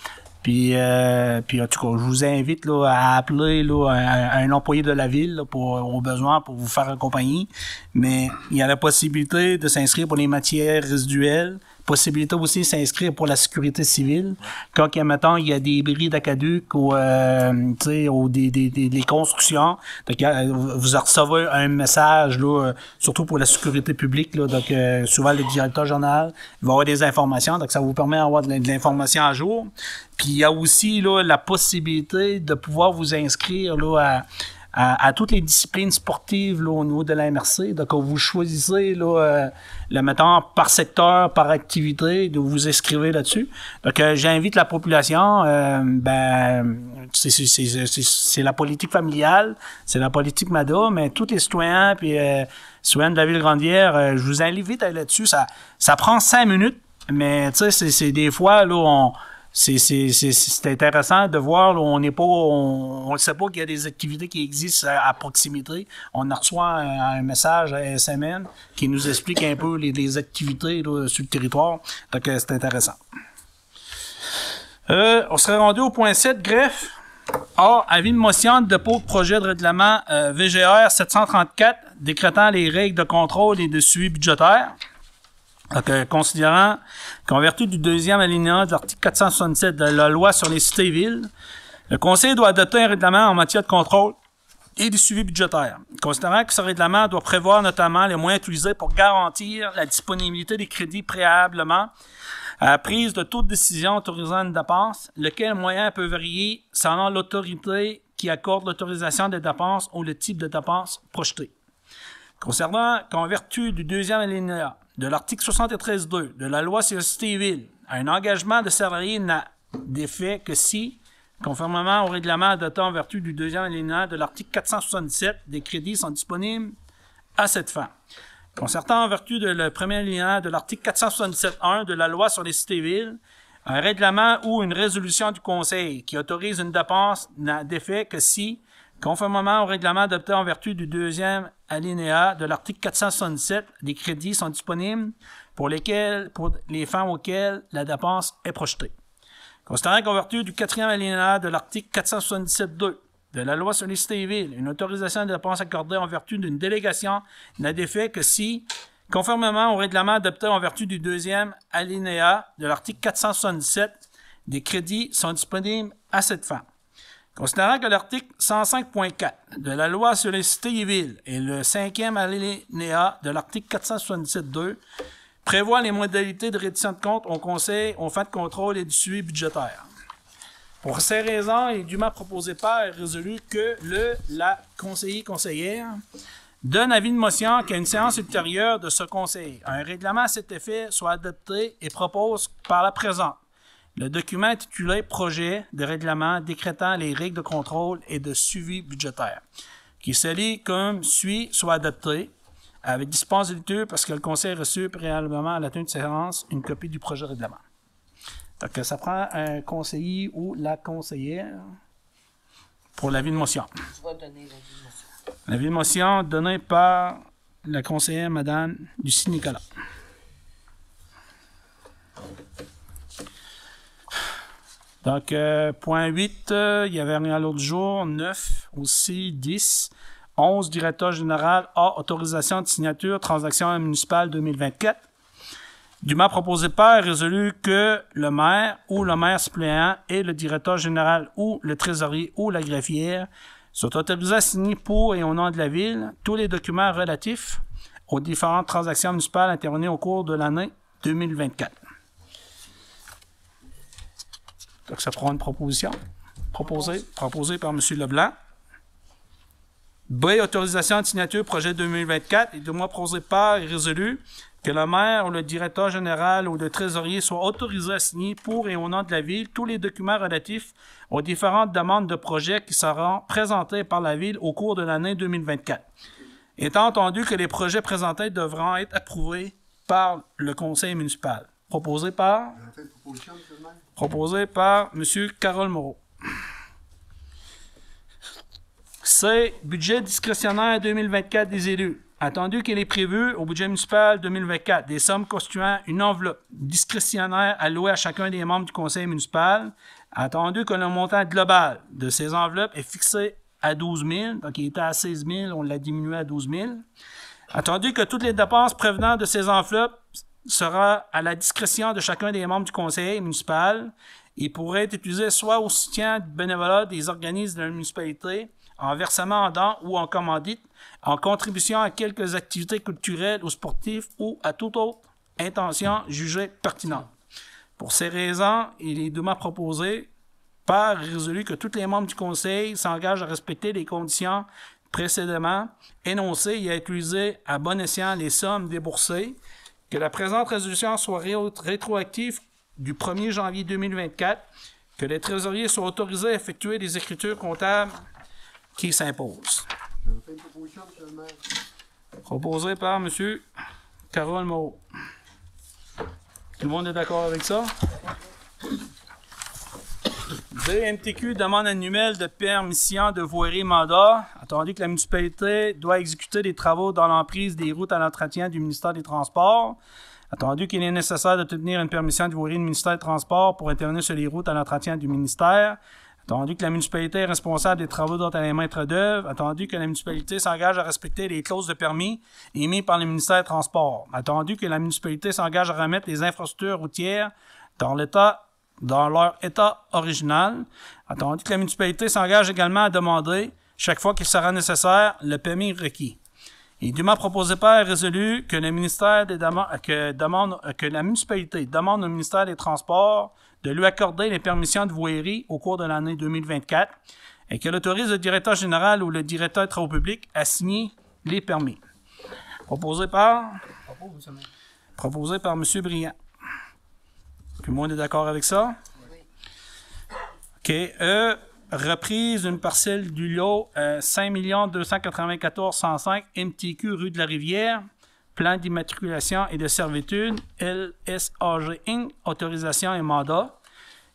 Puis en tout cas, je vous invite là, à appeler là, un employé de la ville là, au besoin pour vous faire accompagner. Mais il y a la possibilité de s'inscrire pour les matières résiduelles. Possibilité aussi de s'inscrire pour la sécurité civile. Quand, mettons, il y a des bris d'aqueduc ou, ou des constructions, donc, vous recevez un message, là, surtout pour la sécurité publique, là, donc souvent le directeur général va avoir des informations, donc ça vous permet d'avoir de l'information à jour. Puis il y a aussi là, la possibilité de pouvoir vous inscrire là, à toutes les disciplines sportives là, au niveau de la MRC. Donc, vous choisissez là, le mettons par secteur, par activité, de vous inscrivez là-dessus. Donc, j'invite la population. C'est la politique familiale, c'est la politique MADA, mais tous les citoyens puis citoyens de la ville Grande-Bière, je vous invite à aller là-dessus. Ça prend 5 minutes, mais tu sais, c'est des fois là, c'est intéressant de voir, là, on ne sait pas qu'il y a des activités qui existent à proximité. On reçoit un message à SMN qui nous explique un peu les activités là, sur le territoire. Donc, c'est intéressant. On serait rendu au point 7, greffe. A. Avis de motion de dépôt de projet de règlement VGR 734 décrétant les règles de contrôle et de suivi budgétaire. Donc, considérant qu'en vertu du deuxième alinéa de l'article 467 de la loi sur les cités et villes, le Conseil doit adopter un règlement en matière de contrôle et de suivi budgétaire. Considérant que ce règlement doit prévoir notamment les moyens utilisés pour garantir la disponibilité des crédits préalablement à la prise de toute décision autorisant une dépense, lequel moyen peut varier selon l'autorité qui accorde l'autorisation des dépenses ou le type de dépense projetée. Concernant qu'en vertu du deuxième alinéa de l'article 73.2 de la loi sur les cités et villes, un engagement de salarié n'a d'effet que si, conformément au règlement adopté en vertu du deuxième alinéa de l'article 477, des crédits sont disponibles à cette fin. Concernant en vertu de le premier alinéa de l'article 477.1 de la loi sur les cités et villes, un règlement ou une résolution du Conseil qui autorise une dépense n'a d'effet que si, conformément au règlement adopté en vertu du deuxième alinéa de l'article 477, des crédits sont disponibles pour les fins auxquelles la dépense est projetée. Considérant qu'en vertu du quatrième alinéa de l'article 477.2 de la loi sur les cités et villes, une autorisation de dépense accordée en vertu d'une délégation n'a d'effet que si, conformément au règlement adopté en vertu du deuxième alinéa de l'article 477, des crédits sont disponibles à cette fin. Considérant que l'article 105.4 de la loi sur les cités et villes et le cinquième alinéa de l'article 477.2 prévoient les modalités de reddition de compte au Conseil aux fins de contrôle et du suivi budgétaire. Pour ces raisons, il est dûment proposé par et résolu que la conseillère donne avis de motion qu'à une séance ultérieure de ce Conseil, un règlement à cet effet soit adopté et propose par la présente le document intitulé « Projet de règlement décrétant les règles de contrôle et de suivi budgétaire », qui se lit comme suit, soit adopté, avec disponibilité parce que le Conseil a reçu préalablement à la tenue de séance une copie du projet de règlement. Donc, ça prend un conseiller ou la conseillère pour l'avis de motion. Tu vas donner l'avis de motion. L'avis de motion donné par la conseillère Mme Lucie-Nicolas. Donc, point 8, il y avait rien à l'autre jour. 9 aussi, 10. 11, directeur général A, autorisation de signature, transaction municipale 2024. Dûment proposé par et résolu que le maire ou le maire suppléant et le directeur général ou le trésorier ou la greffière sont autorisés à signer pour et au nom de la ville tous les documents relatifs aux différentes transactions municipales intervenues au cours de l'année 2024. Donc, ça prend une proposition. Proposée par M. Leblanc. B. Autorisation de signature projet 2024. Et de moi proposé par et résolu que le maire ou le directeur général ou le trésorier soient autorisés à signer pour et au nom de la ville tous les documents relatifs aux différentes demandes de projets qui seront présentées par la ville au cours de l'année 2024. Étant entendu que les projets présentés devront être approuvés par le conseil municipal. Proposé par M. Carole Moreau. C. Budget discrétionnaire 2024 des élus. attendu qu'il est prévu au budget municipal 2024 des sommes constituant une enveloppe discrétionnaire allouée à chacun des membres du conseil municipal, attendu que le montant global de ces enveloppes est fixé à 12 000, donc il était à 16 000, on l'a diminué à 12 000, attendu que toutes les dépenses provenant de ces enveloppes sera à la discrétion de chacun des membres du conseil municipal et pourrait être utilisé soit au soutien du bénévolat des organismes de la municipalité, en versement en dons ou en commandite, en contribution à quelques activités culturelles ou sportives ou à toute autre intention jugée pertinente. Pour ces raisons, il est dûment proposé par résolu que tous les membres du conseil s'engagent à respecter les conditions précédemment énoncées et à utiliser à bon escient les sommes déboursées, que la présente résolution soit rétroactive du 1er janvier 2024, que les trésoriers soient autorisés à effectuer des écritures comptables qui s'imposent. Proposé par M. Carole Moreau. Tout le monde est d'accord avec ça? DMTQ demande annuelle de permission de voirie mandat, attendu que la municipalité doit exécuter des travaux dans l'emprise des routes à l'entretien du ministère des Transports, attendu qu'il est nécessaire de tenir une permission de voirie du ministère des Transports pour intervenir sur les routes à l'entretien du ministère, attendu que la municipalité est responsable des travaux dont elle est maître d'œuvre, attendu que la municipalité s'engage à respecter les clauses de permis émises par le ministère des Transports, attendu que la municipalité s'engage à remettre les infrastructures routières dans leur état original, attendu que la municipalité s'engage également à demander, chaque fois qu'il sera nécessaire, le permis requis. Il est dûment proposé par résolu que le ministère que la municipalité demande au ministère des Transports de lui accorder les permissions de voirie au cours de l'année 2024 et qu'elle autorise le directeur général ou le directeur des travaux publics à signer les permis. Proposé par M. Briand. Tout le monde est d'accord avec ça? Oui. OK. Reprise d'une parcelle du lot 5 294 105 MTQ rue de la Rivière, plan d'immatriculation et de servitude, LSAG Inc., autorisation et mandat.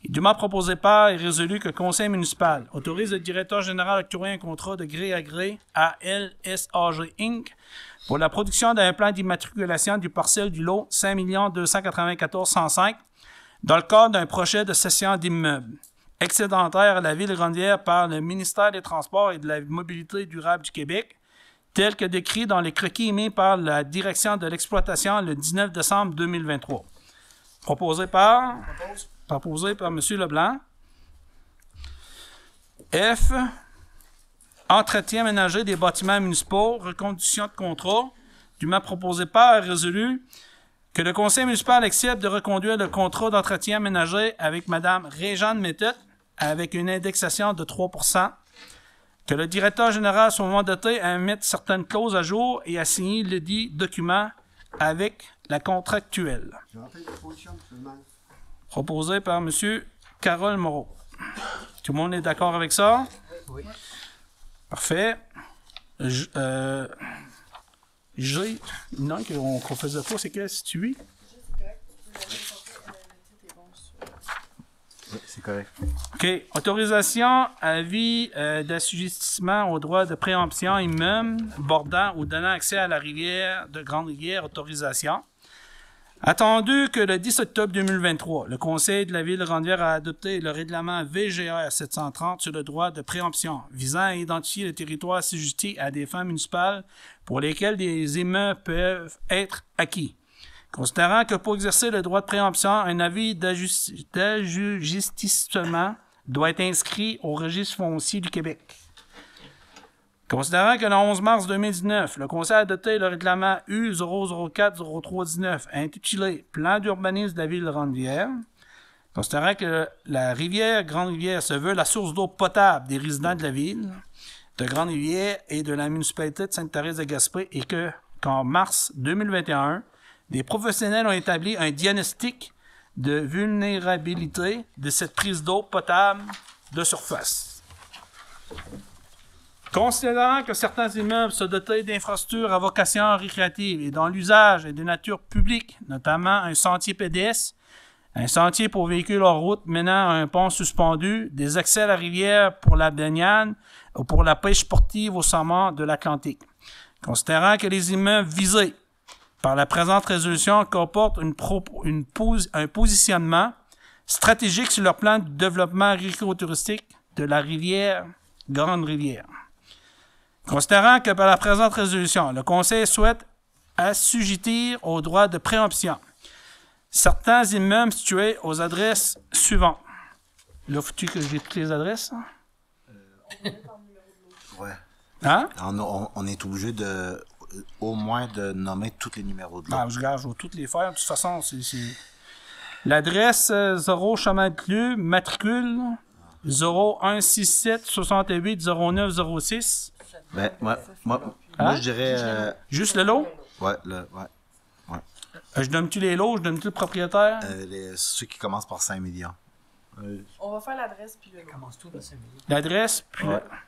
Il est dûment proposé par et résolu que le conseil municipal autorise le directeur général à octroyer un contrat de gré à gré à LSAG Inc. pour la production d'un plan d'immatriculation du parcelle du lot 5 294 105 dans le cadre d'un projet de cession d'immeubles excédentaire à la Ville de Grande-Rivière par le ministère des Transports et de la Mobilité durable du Québec, tel que décrit dans les croquis émis par la Direction de l'exploitation le 19 décembre 2023. Proposé par M. Leblanc. F. Entretien ménager des bâtiments municipaux, reconduction de contrat, dûment proposé par résolu que le conseil municipal accepte de reconduire le contrat d'entretien ménager avec Mme Réjeanne Méthode avec une indexation de 3 %, que le directeur général soit mandaté à mettre certaines clauses à jour et à signer le dit document avec la contractuelle. Proposé par M. Carole Moreau. Tout le monde est d'accord avec ça? Oui. Parfait. Non, qu'on faisait pas, c'est quel situé? Oui, c'est correct. OK. Autorisation, avis d'assujettissement au droit de préemption immeuble bordant ou donnant accès à la rivière de Grande-Rivière, autorisation. Attendu que le 10 octobre 2023, le Conseil de la Ville de Grande-Rivière a adopté le règlement VGR 730 sur le droit de préemption visant à identifier le territoire assujetti à des fins municipales pour lesquelles des immeubles peuvent être acquis. Considérant que pour exercer le droit de préemption, un avis d'assujettissement doit être inscrit au registre foncier du Québec. Considérant que le 11 mars 2019, le Conseil a adopté le règlement U004-0319 intitulé « Plan d'urbanisme de la Ville de Grande-Rivière », considérant que la rivière Grande-Rivière se veut la source d'eau potable des résidents de la ville de Grande-Rivière et de la municipalité de Sainte-Thérèse-de-Gaspé et qu'en mars 2021, des professionnels ont établi un diagnostic de vulnérabilité de cette prise d'eau potable de surface. Considérant que certains immeubles sont dotés d'infrastructures à vocation récréative et dont l'usage est de nature publique, notamment un sentier pédestre, un sentier pour véhicules hors route menant à un pont suspendu, des accès à la rivière pour la baignade ou pour la pêche sportive au saumon de l'Atlantique. Considérant que les immeubles visés par la présente résolution comportent un positionnement stratégique sur leur plan de développement agriculturistique de la rivière Grande-Rivière. Considérant que par la présente résolution, le Conseil souhaite assujettir au droit de préemption certains immeubles situés aux adresses suivantes. Là, faut-tu que j'ai toutes les adresses? Ouais. Hein? On est obligé de au moins de nommer tous les numéros de l'eau. Ah, je vais toutes les faire. De toute façon, c'est... L'adresse 0 Chemin de Club, matricule 0167 68 09 06. Ben, moi, je dirais... Juste le lot? Ouais. Je donne-tu les lots? Je donne-tu le propriétaire? Ceux qui commencent par 5 millions. On va faire l'adresse puis le lot. Commence tout à 5 millions. L'adresse, puis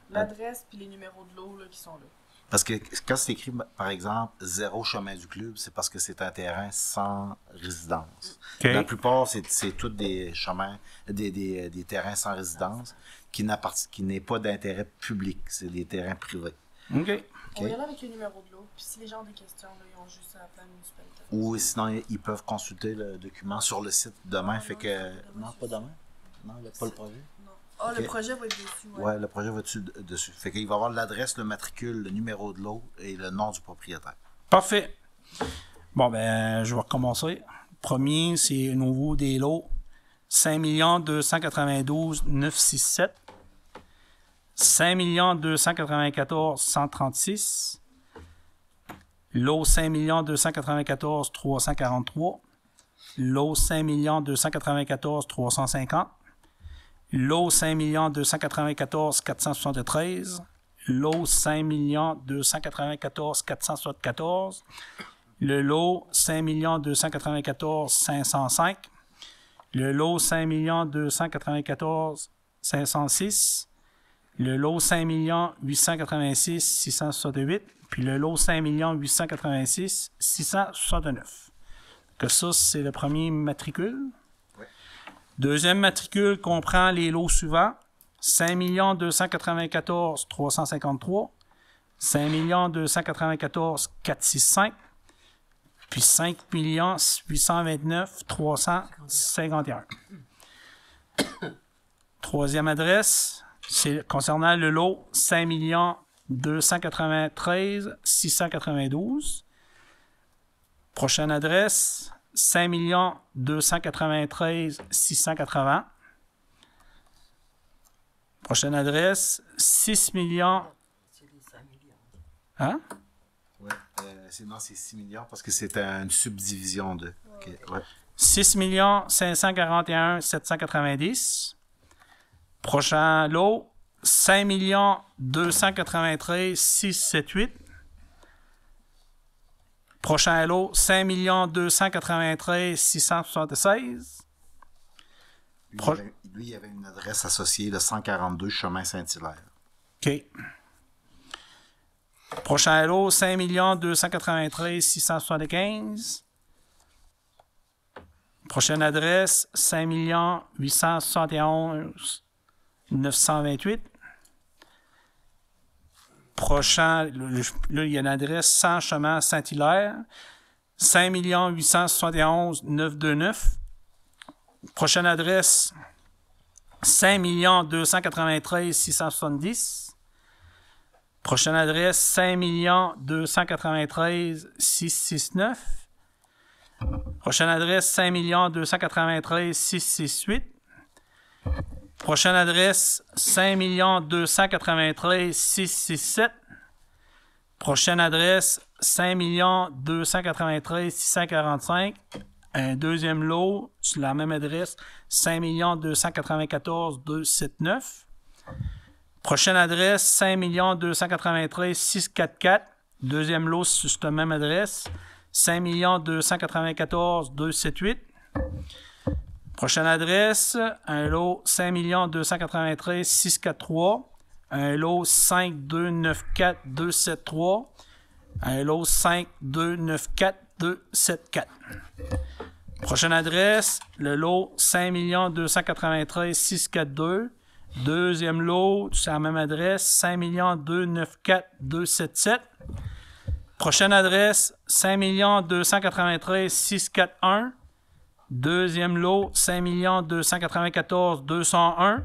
L'adresse puis les numéros de l'eau là, qui sont là. Parce que quand c'est écrit, par exemple, 0 chemin du club, c'est parce que c'est un terrain sans résidence. Okay. La plupart, c'est tous des chemins, des terrains sans résidence qui n'est pas d'intérêt public. C'est des terrains privés. OK. On va y aller avec les numéros de l'eau. Puis si les gens ont des questions, là, ils ont juste à appeler la municipalité. Ou sinon, ils peuvent consulter le document sur le site demain. Fait que... Non, pas demain. Non, pas le projet. Non. Ah, Ok. le projet va être dessus, ouais. Ouais, le projet va dessus. Fait qu'il va avoir l'adresse, le matricule, le numéro de l'eau et le nom du propriétaire. Parfait. Bon, ben, je vais recommencer. Premier, c'est au niveau des lots. 5 292 967. 5 294 136. Lot 5 294 343. Lot 5 294 350. Lot 5 294 473. Lot 5 294 474. Le lot 5 294 505. Le lot 5 294 506. Le lot 5 886 668. Puis le lot 5 886 669. Que ça, c'est le premier matricule. Oui. Deuxième matricule comprend les lots suivants. 5 294 353. 5 294 465. Puis 5 829 351. Troisième adresse, c'est concernant le lot 5 293 692. Prochaine adresse, 5 293 680. Prochaine adresse, 6 millions... Hein? Ouais. C'est 6 millions parce que c'est une subdivision de... Okay, ouais. 6 541 790. Prochain lot, 5 293 678. Prochain lot, 5 293 676. Lui, il y avait une adresse associée, le 142 chemin Saint-Hilaire. OK. Prochain lot, 5 293 675. Prochaine adresse, 5 871 928. Prochain, là, il y a une adresse 100 chemin Saint-Hilaire, 5 871 929. Prochaine adresse, 5 293 670. Prochaine adresse, 5 293 669. Prochaine adresse, 5 293 668. Prochaine adresse, 5 293 667. Prochaine adresse, 5 293 645. Un deuxième lot sur la même adresse, 5 294 279. Prochaine adresse, 5 293 644. Deuxième lot sur cette même adresse, 5 294 278. Prochaine adresse, un lot 5 293 643. Un lot 5 294 273. Un lot 5 294 274. Prochaine adresse, le lot 5 293 642. Deuxième lot, c'est la même adresse, 5 294 277. Prochaine adresse, 5 293 641. Deuxième lot, 5 294 201.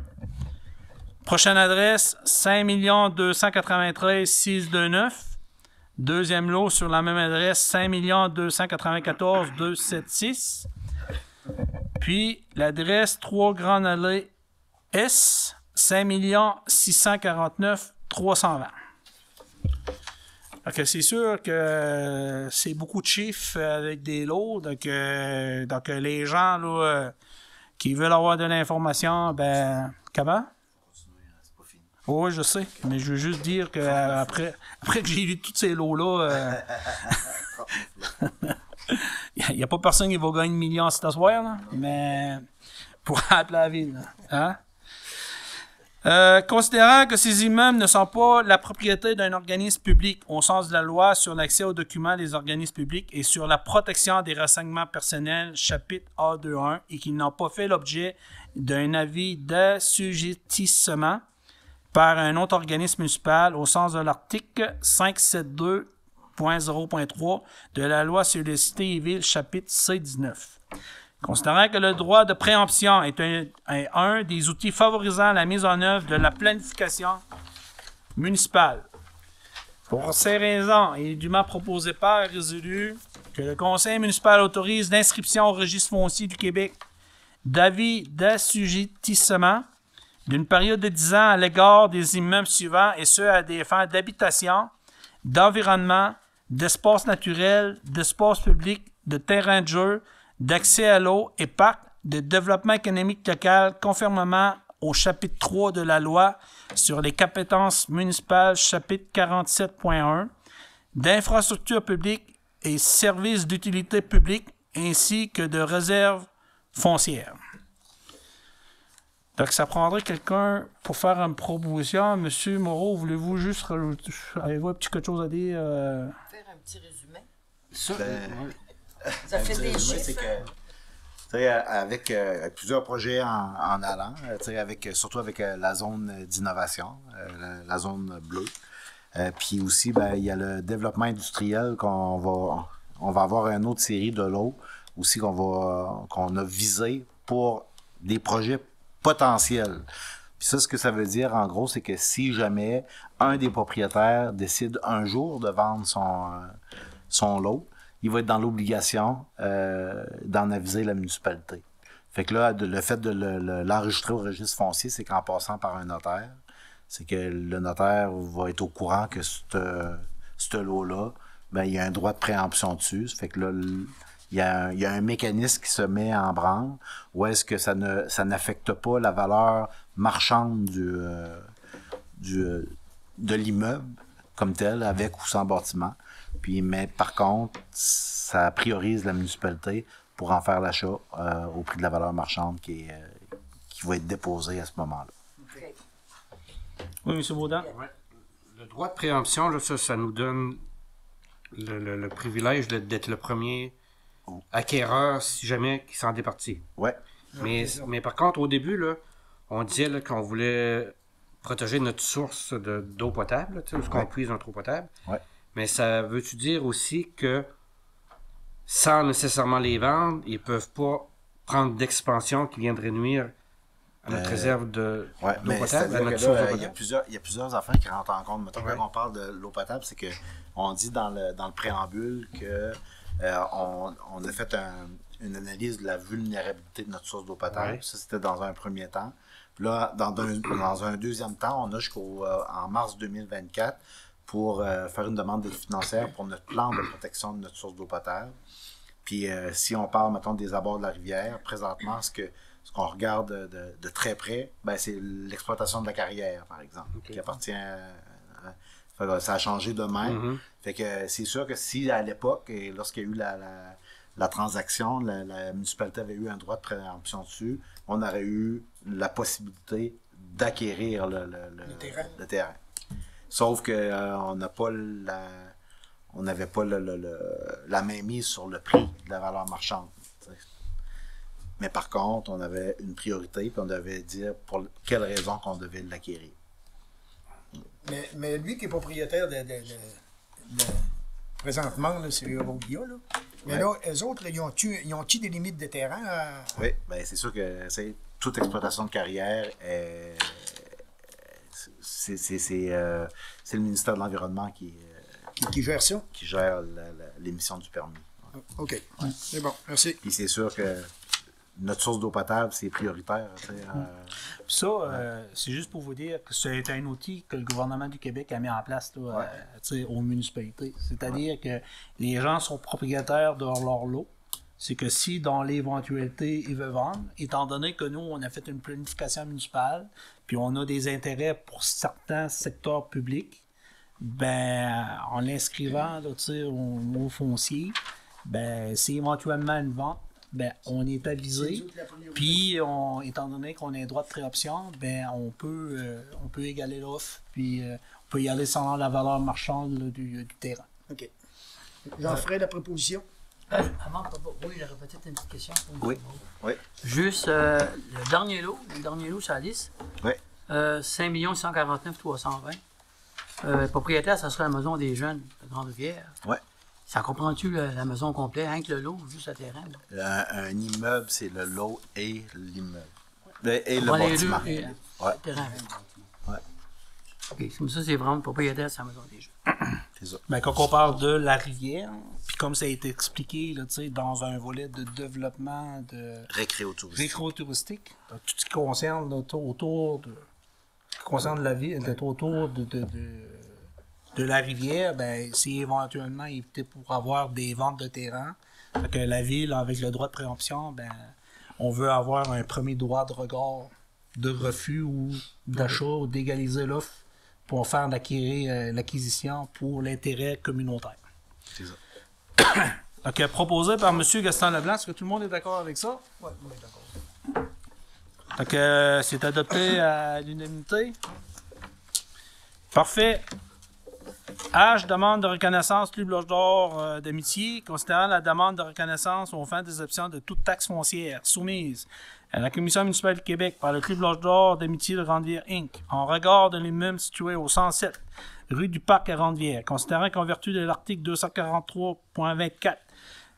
Prochaine adresse, 5 293 629. Deuxième lot sur la même adresse, 5 294 276. Puis l'adresse 3 Grande Allée S, 5 649 320. Donc, c'est sûr que c'est beaucoup de chiffres avec des lots. Donc les gens là, qui veulent avoir de l'information, ben, comment? Oui, je sais. Mais je veux juste dire que après que j'ai lu tous ces lots-là, il n'y a pas personne qui va gagner 1 million cet soir, là, mais pour appeler la ville. Hein? Considérant que ces immeubles ne sont pas la propriété d'un organisme public au sens de la loi sur l'accès aux documents des organismes publics et sur la protection des renseignements personnels, chapitre A21, et qu'ils n'ont pas fait l'objet d'un avis d'assujettissement par un autre organisme municipal au sens de l'article 572.0.3 de la loi sur les cités et villes, chapitre C19. Considérant que le droit de préemption est un des outils favorisant la mise en œuvre de la planification municipale. Pour ces raisons, il est dûment proposé par résolu que le conseil municipal autorise l'inscription au registre foncier du Québec d'avis d'assujettissement d'une période de 10 ans à l'égard des immeubles suivants, et ce à des fins d'habitation, d'environnement, d'espace naturel, d'espace public, de terrain de jeu, d'accès à l'eau et parcs, de développement économique local, conformément au chapitre 3 de la loi sur les compétences municipales, chapitre 47.1, d'infrastructures publiques et services d'utilité publique, ainsi que de réserves foncières. Donc, ça prendrait quelqu'un pour faire une proposition. Monsieur Moreau, voulez-vous juste rajouter, avez-vous un petit quelque chose à dire? Faire un petit résumé. Ça, Ça fait des c'est chiffres. que, avec plusieurs projets en allant, surtout avec la zone d'innovation, la zone bleue. Puis aussi, ben, il y a le développement industriel on va avoir une autre série de lots aussi qu'on a visé pour des projets potentiels. Puis ça, ce que ça veut dire, en gros, c'est que si jamais un des propriétaires décide un jour de vendre son lot, il va être dans l'obligation d'en aviser la municipalité. Fait que là, le fait de l'enregistrer au registre foncier, c'est qu'en passant par un notaire, c'est que le notaire va être au courant que ce lot-là, ben, il y a un droit de préemption dessus. Fait que là, il y a un mécanisme qui se met en branle où est-ce que ça n'affecte pas la valeur marchande de l'immeuble comme tel, avec ou sans bâtiment. Mais par contre, ça priorise la municipalité pour en faire l'achat au prix de la valeur marchande qui va être déposée à ce moment-là. Okay. Oui, M. Baudin. Ouais. Le droit de préemption, là, ça nous donne le privilège d'être le premier acquéreur, si jamais, qui s'en départit. Ouais. Mais par contre, au début, là, on disait là, qu'on voulait protéger notre source d'eau potable, où on puise notre eau potable. Ouais. Mais ça veut-tu dire aussi que, sans nécessairement les vendre, ils ne peuvent pas prendre d'expansion qui viendrait nuire à notre réserve d'eau potable, à notre source d'eau potable? Il y a plusieurs affaires qui rentrent en compte. Mettons, quand on parle de l'eau potable, c'est qu'on dit dans le préambule que on a fait une analyse de la vulnérabilité de notre source d'eau potable. Ouais. Ça, c'était dans un premier temps. Puis là, dans un deuxième temps, on a en mars 2024 pour faire une demande d'aide financière pour notre plan de protection de notre source d'eau potable. Puis si on parle, mettons, des abords de la rivière, présentement, ce qu'on regarde de très près, ben, c'est l'exploitation de la carrière, par exemple, qui appartient ça a changé de même. Fait que c'est sûr que si à l'époque, et lorsqu'il y a eu la transaction, la municipalité avait eu un droit de préemption dessus, on aurait eu la possibilité d'acquérir le terrain. Sauf que on n'avait pas la mainmise sur le prix de la valeur marchande. T'sais. Mais par contre, on avait une priorité, puis on devait dire pour quelle raison qu'on devait l'acquérir. Mais lui qui est propriétaire présentement, là, c'est Eurovia, là. Mais là, eux autres, là, ils ont-tu des limites de terrain? Oui, bien, c'est sûr que toute exploitation de carrière, c'est le ministère de l'Environnement qui gère ça? Qui gère l'émission du permis. OK. Ouais. C'est bon, merci. Puis c'est sûr que notre source d'eau potable, c'est prioritaire. Ça, c'est juste pour vous dire que c'est un outil que le gouvernement du Québec a mis en place là, aux municipalités. C'est-à-dire que les gens sont propriétaires de leur lot. C'est que si, dans l'éventualité, ils veulent vendre, étant donné que nous, on a fait une planification municipale, puis on a des intérêts pour certains secteurs publics, ben, en l'inscrivant là, au foncier, ben, si éventuellement une vente, ben, on est avisé, puis étant donné qu'on a un droit de préoption, ben, on peut égaler l'offre, puis on peut y aller selon la valeur marchande là, du terrain. OK. J'en ferai la proposition. Avant, oui, j'aurais peut-être une petite question. Oui. Juste, le dernier lot sur la liste, 5 149 320. Propriétaire, ça serait la maison des jeunes de Grande-Rivière. Oui. Ça comprend-tu la maison complète, rien que le lot, juste le terrain? Un immeuble, c'est le lot et l'immeuble. Et le bâtiment. Le terrain. Oui. OK, comme ça, c'est vraiment le propriétaire, c'est la maison des jeunes. C'est ça. Ben, quand on parle de la rivière, puis comme ça a été expliqué là, dans un volet de développement de récréotouristique, tout ce qui concerne la ville, autour de la rivière, ben, c'est éventuellement évité pour avoir des ventes de terrain. Fait que la ville, avec le droit de préemption, ben, on veut avoir un premier droit de regard de refus ou d'achat ou d'égaliser l'offre pour faire l'acquisition pour l'intérêt communautaire. C'est ça. Donc, proposé par M. Gaston Leblanc. Est-ce que tout le monde est d'accord avec ça? Oui, on est d'accord. Donc, c'est adopté à l'unanimité. Parfait. H, demande de reconnaissance Club Loge d'Or d'amitié, considérant la demande de reconnaissance aux fins des options de toute taxe foncière soumise à la Commission municipale du Québec par le Club Loge d'Or d'amitié de Grande-Rivière Inc. en regard de l'immeuble situé au 107 rue du Parc à Grande-Rivière, considérant qu'en vertu de l'article 243.24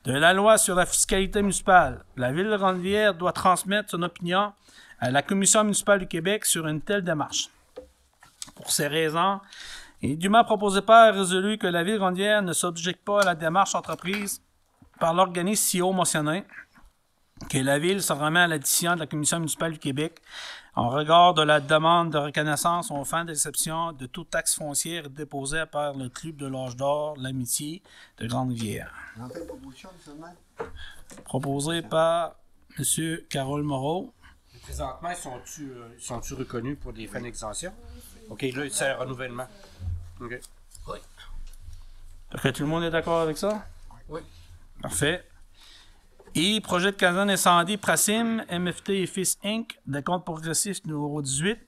de la loi sur la fiscalité municipale, la Ville de Grande-Rivière doit transmettre son opinion à la Commission municipale du Québec sur une telle démarche. Pour ces raisons, il est dûment proposé par résolu que la Ville de Grande-Rivière ne s'objecte pas à la démarche entreprise par l'organisme si haut mentionné, que la Ville se remet à l'addition de la Commission municipale du Québec en regard de la demande de reconnaissance aux fins d'exception de toute taxe foncière déposée par le Club de l'Âge d'Or, l'Amitié de Grande-Rivière. Proposé par M. Carole Moreau. Présentement, sont-tu reconnus pour des fins d'exemption? OK, là, c'est un renouvellement. OK. Oui. Est-ce que tout le monde est d'accord avec ça? Oui. Parfait. Et projet de caserne incendie Prasim, MFT et Fils Inc., de compte progressif numéro 18.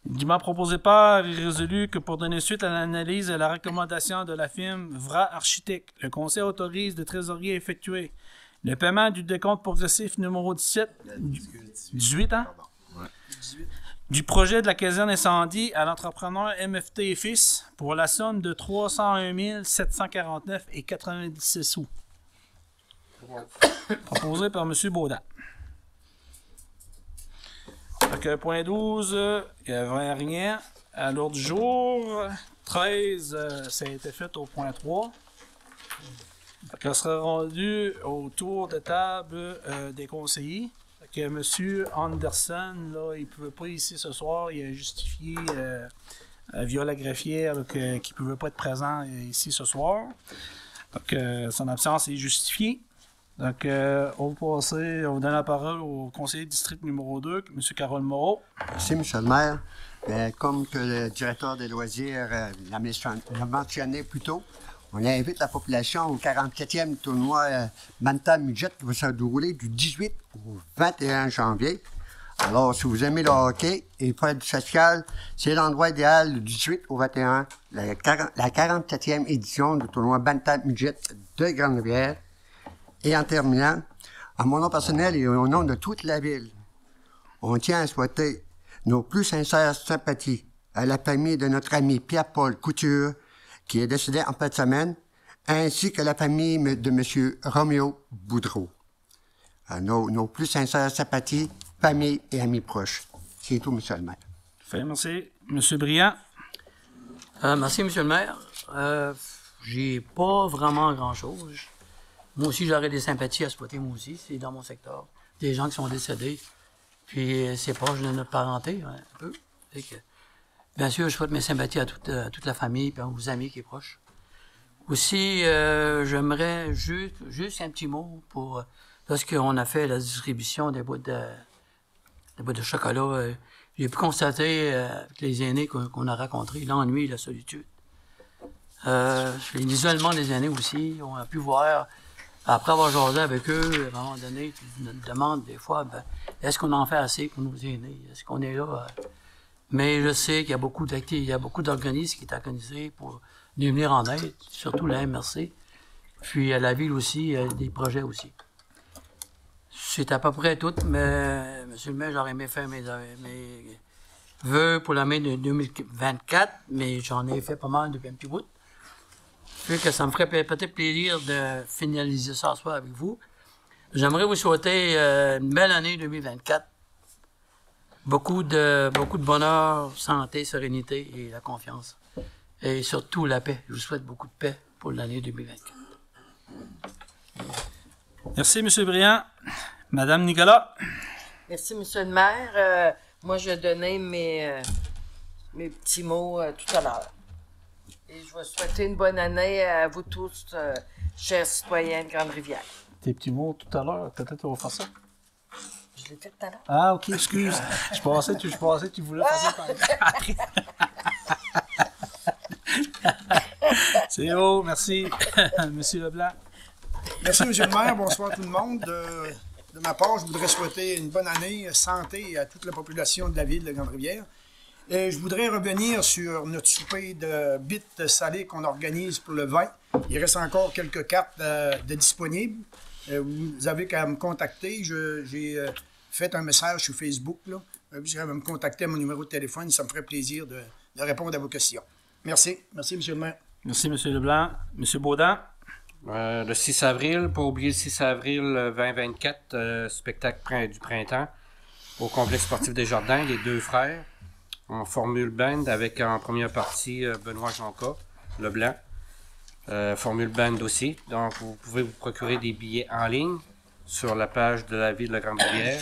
Dûment proposé par et résolu que pour donner suite à l'analyse et à la recommandation de la firme VRA Architecte, le Conseil autorise le trésorier à effectuer le paiement du décompte progressif numéro 18, hein? Ouais. Du projet de la caserne incendie à l'entrepreneur MFT et Fils pour la somme de 301 749,97 sous. Proposé par M. Baudin. Donc, point 12, il n'y avait rien à l'ordre du jour. 13, ça a été fait au point 3. Donc, on sera rendu au tour de table des conseillers. Donc, M. Anderson, là, il ne pouvait pas ici ce soir. Il a justifié via la greffière qu'il ne pouvait pas être présent ici ce soir. Donc, son absence est justifiée. Donc, on va donner la parole au conseiller de district numéro 2, M. Carole Moreau. Merci, M. le maire. Comme que le directeur des loisirs l'a mentionné plus tôt, on invite la population au 44e tournoi Bantam Midget qui va se dérouler du 18 au 21 janvier. Alors, si vous aimez le hockey et faire du social, c'est l'endroit idéal du 18 au 21, la 44e édition du tournoi Bantam Midget de Grande-Rivière. Et en terminant, à mon nom personnel et au nom de toute la ville, on tient à souhaiter nos plus sincères sympathies à la famille de notre ami Pierre-Paul Couture, qui est décédé en fin de semaine, ainsi que la famille de M. Roméo Boudreau. Nos plus sincères sympathies, famille et amis proches. C'est tout, M. le maire. Fait, merci. M. Briand. Merci, M. le maire. J'ai pas vraiment grand-chose. Moi aussi, j'aurais des sympathies à spotter, moi aussi. C'est dans mon secteur. Des gens qui sont décédés. Puis c'est proche de notre parenté, un peu. Que, bien sûr, je souhaite mes sympathies à toute la famille et aux amis qui sont proches. Aussi, j'aimerais juste un petit mot pour... Lorsqu'on a fait la distribution des boîtes de chocolat, j'ai pu constater avec les aînés qu'on a rencontrés l'ennui et la solitude. L'isolement des aînés aussi, on a pu voir, après avoir jasé avec eux, à un moment donné, tu nous demandes des fois, est-ce qu'on en fait assez pour nos aînés? Est-ce qu'on est là? Mais je sais qu'il y a beaucoup d'activités, il y a beaucoup d'organismes qui sont organisés pour nous venir en aide, surtout la MRC. Puis à la ville aussi, des projets aussi. C'est à peu près tout, mais monsieur le maire, j'aurais aimé faire mes vœux pour l'année de 2024, mais j'en ai fait pas mal depuis un petit bout. Puis que ça me ferait peut-être plaisir de finaliser ça ce soir avec vous. J'aimerais vous souhaiter une belle année 2024. Beaucoup de bonheur, santé, sérénité et la confiance. Et surtout la paix. Je vous souhaite beaucoup de paix pour l'année 2024. Merci, M. Briand. Madame Nicolas. Merci, M. le maire. Moi, je vais donner mes petits mots tout à l'heure. Et je vais souhaiter une bonne année à vous tous, chers citoyens de Grande-Rivière. Tes petits mots tout à l'heure, peut-être on va faire ça. Je l'ai fait tout à l'heure. Ah, OK, excuse. Je pensais que tu voulais faire ça après. C'est beau, merci. Monsieur Leblanc. Merci, M. le maire. Bonsoir tout le monde. De ma part, je voudrais souhaiter une bonne année, santé à toute la population de la ville de Grande-Rivière. Et je voudrais revenir sur notre souper de bites salées qu'on organise pour le 20. Il reste encore quelques cartes de disponibles. Vous avez qu'à me contacter. J'ai fait un message sur Facebook. Là. Vous avez me contacter à mon numéro de téléphone. Ça me ferait plaisir de répondre à vos questions. Merci. Merci, M. le maire. Merci, M. Leblanc. M. Baudin. Le 6 avril, pas oublier le 6 avril 2024, spectacle du printemps au complexe sportif des Jardins, les deux frères, en formule band avec en première partie Benoît Jonca, Leblanc, formule band aussi. Donc vous pouvez vous procurer des billets en ligne sur la page de la ville de la Grande-Rivière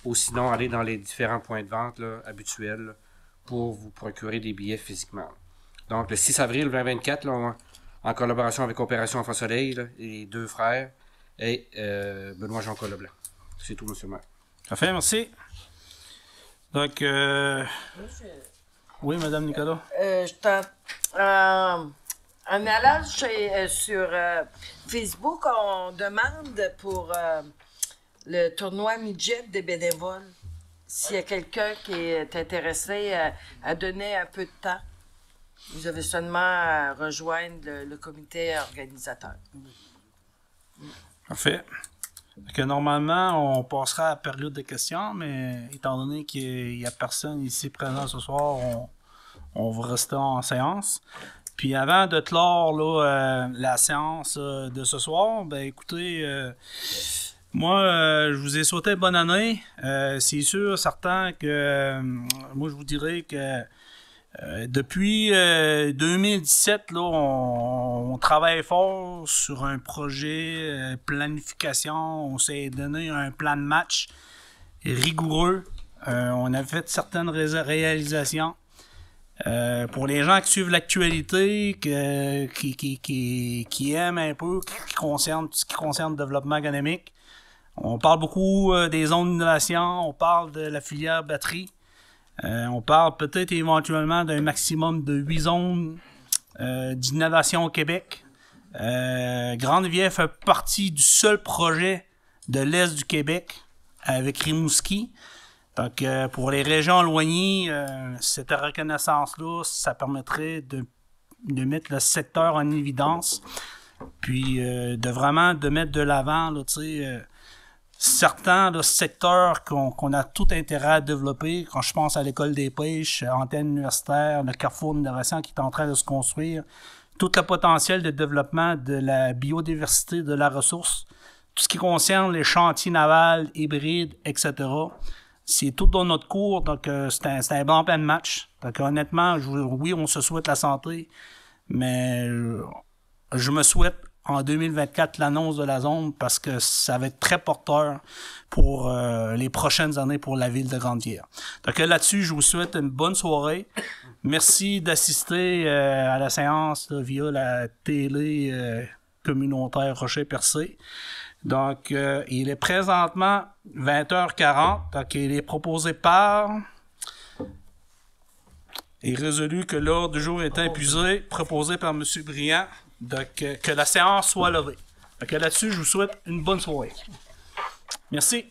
ou sinon aller dans les différents points de vente là, habituels là, pour vous procurer des billets physiquement. Donc le 6 avril 2024, là, en collaboration avec Opération Enfant Soleil, là, les deux frères et Benoît Jonca Leblanc. C'est tout, M. le maire. Parfait, merci. Donc, oui, Mme Nicolas. En allant sur Facebook, on demande pour le tournoi midget des bénévoles. S'il y a quelqu'un qui est intéressé à donner un peu de temps. Vous avez seulement à rejoindre le comité organisateur. Parfait. Que normalement, on passera à la période de questions, mais étant donné qu'il n'y a personne ici présent ce soir, on va rester en séance. Puis avant de clore là, la séance de ce soir, ben écoutez, moi, je vous ai souhaité bonne année. C'est sûr, certain que moi, je vous dirais que depuis 2017, là, on travaille fort sur un projet planification. On s'est donné un plan de match rigoureux. On a fait certaines réalisations. Pour les gens qui suivent l'actualité, qui aiment un peu, qui concerne le développement économique, on parle beaucoup des zones d'innovation, on parle de la filière batterie. On parle peut-être éventuellement d'un maximum de 8 zones d'innovation au Québec. Grande-Rivière fait partie du seul projet de l'Est du Québec avec Rimouski. Donc, pour les régions éloignées, cette reconnaissance-là, ça permettrait de mettre le secteur en évidence, puis de vraiment de mettre de l'avant, là, tu sais, certains secteurs qu'on a tout intérêt à développer. Quand je pense à l'école des pêches, antenne universitaire, le carrefour d'innovation qui est en train de se construire, tout le potentiel de développement de la biodiversité de la ressource, tout ce qui concerne les chantiers navals, hybrides, etc. C'est tout dans notre cours, donc c'est un bon plan de match. Donc honnêtement, oui, on se souhaite la santé, mais je me souhaite en 2024 l'annonce de la zone parce que ça va être très porteur pour les prochaines années pour la ville de Grande-Rivière. Donc là-dessus, je vous souhaite une bonne soirée. Merci d'assister à la séance là, via la télé communautaire Rocher-Percé. Donc, il est présentement 20h40. Donc, il est proposé par... et résolu que l'ordre du jour est épuisé, proposé par M. Briand. Donc, que la séance soit levée. Donc, là-dessus, je vous souhaite une bonne soirée. Merci.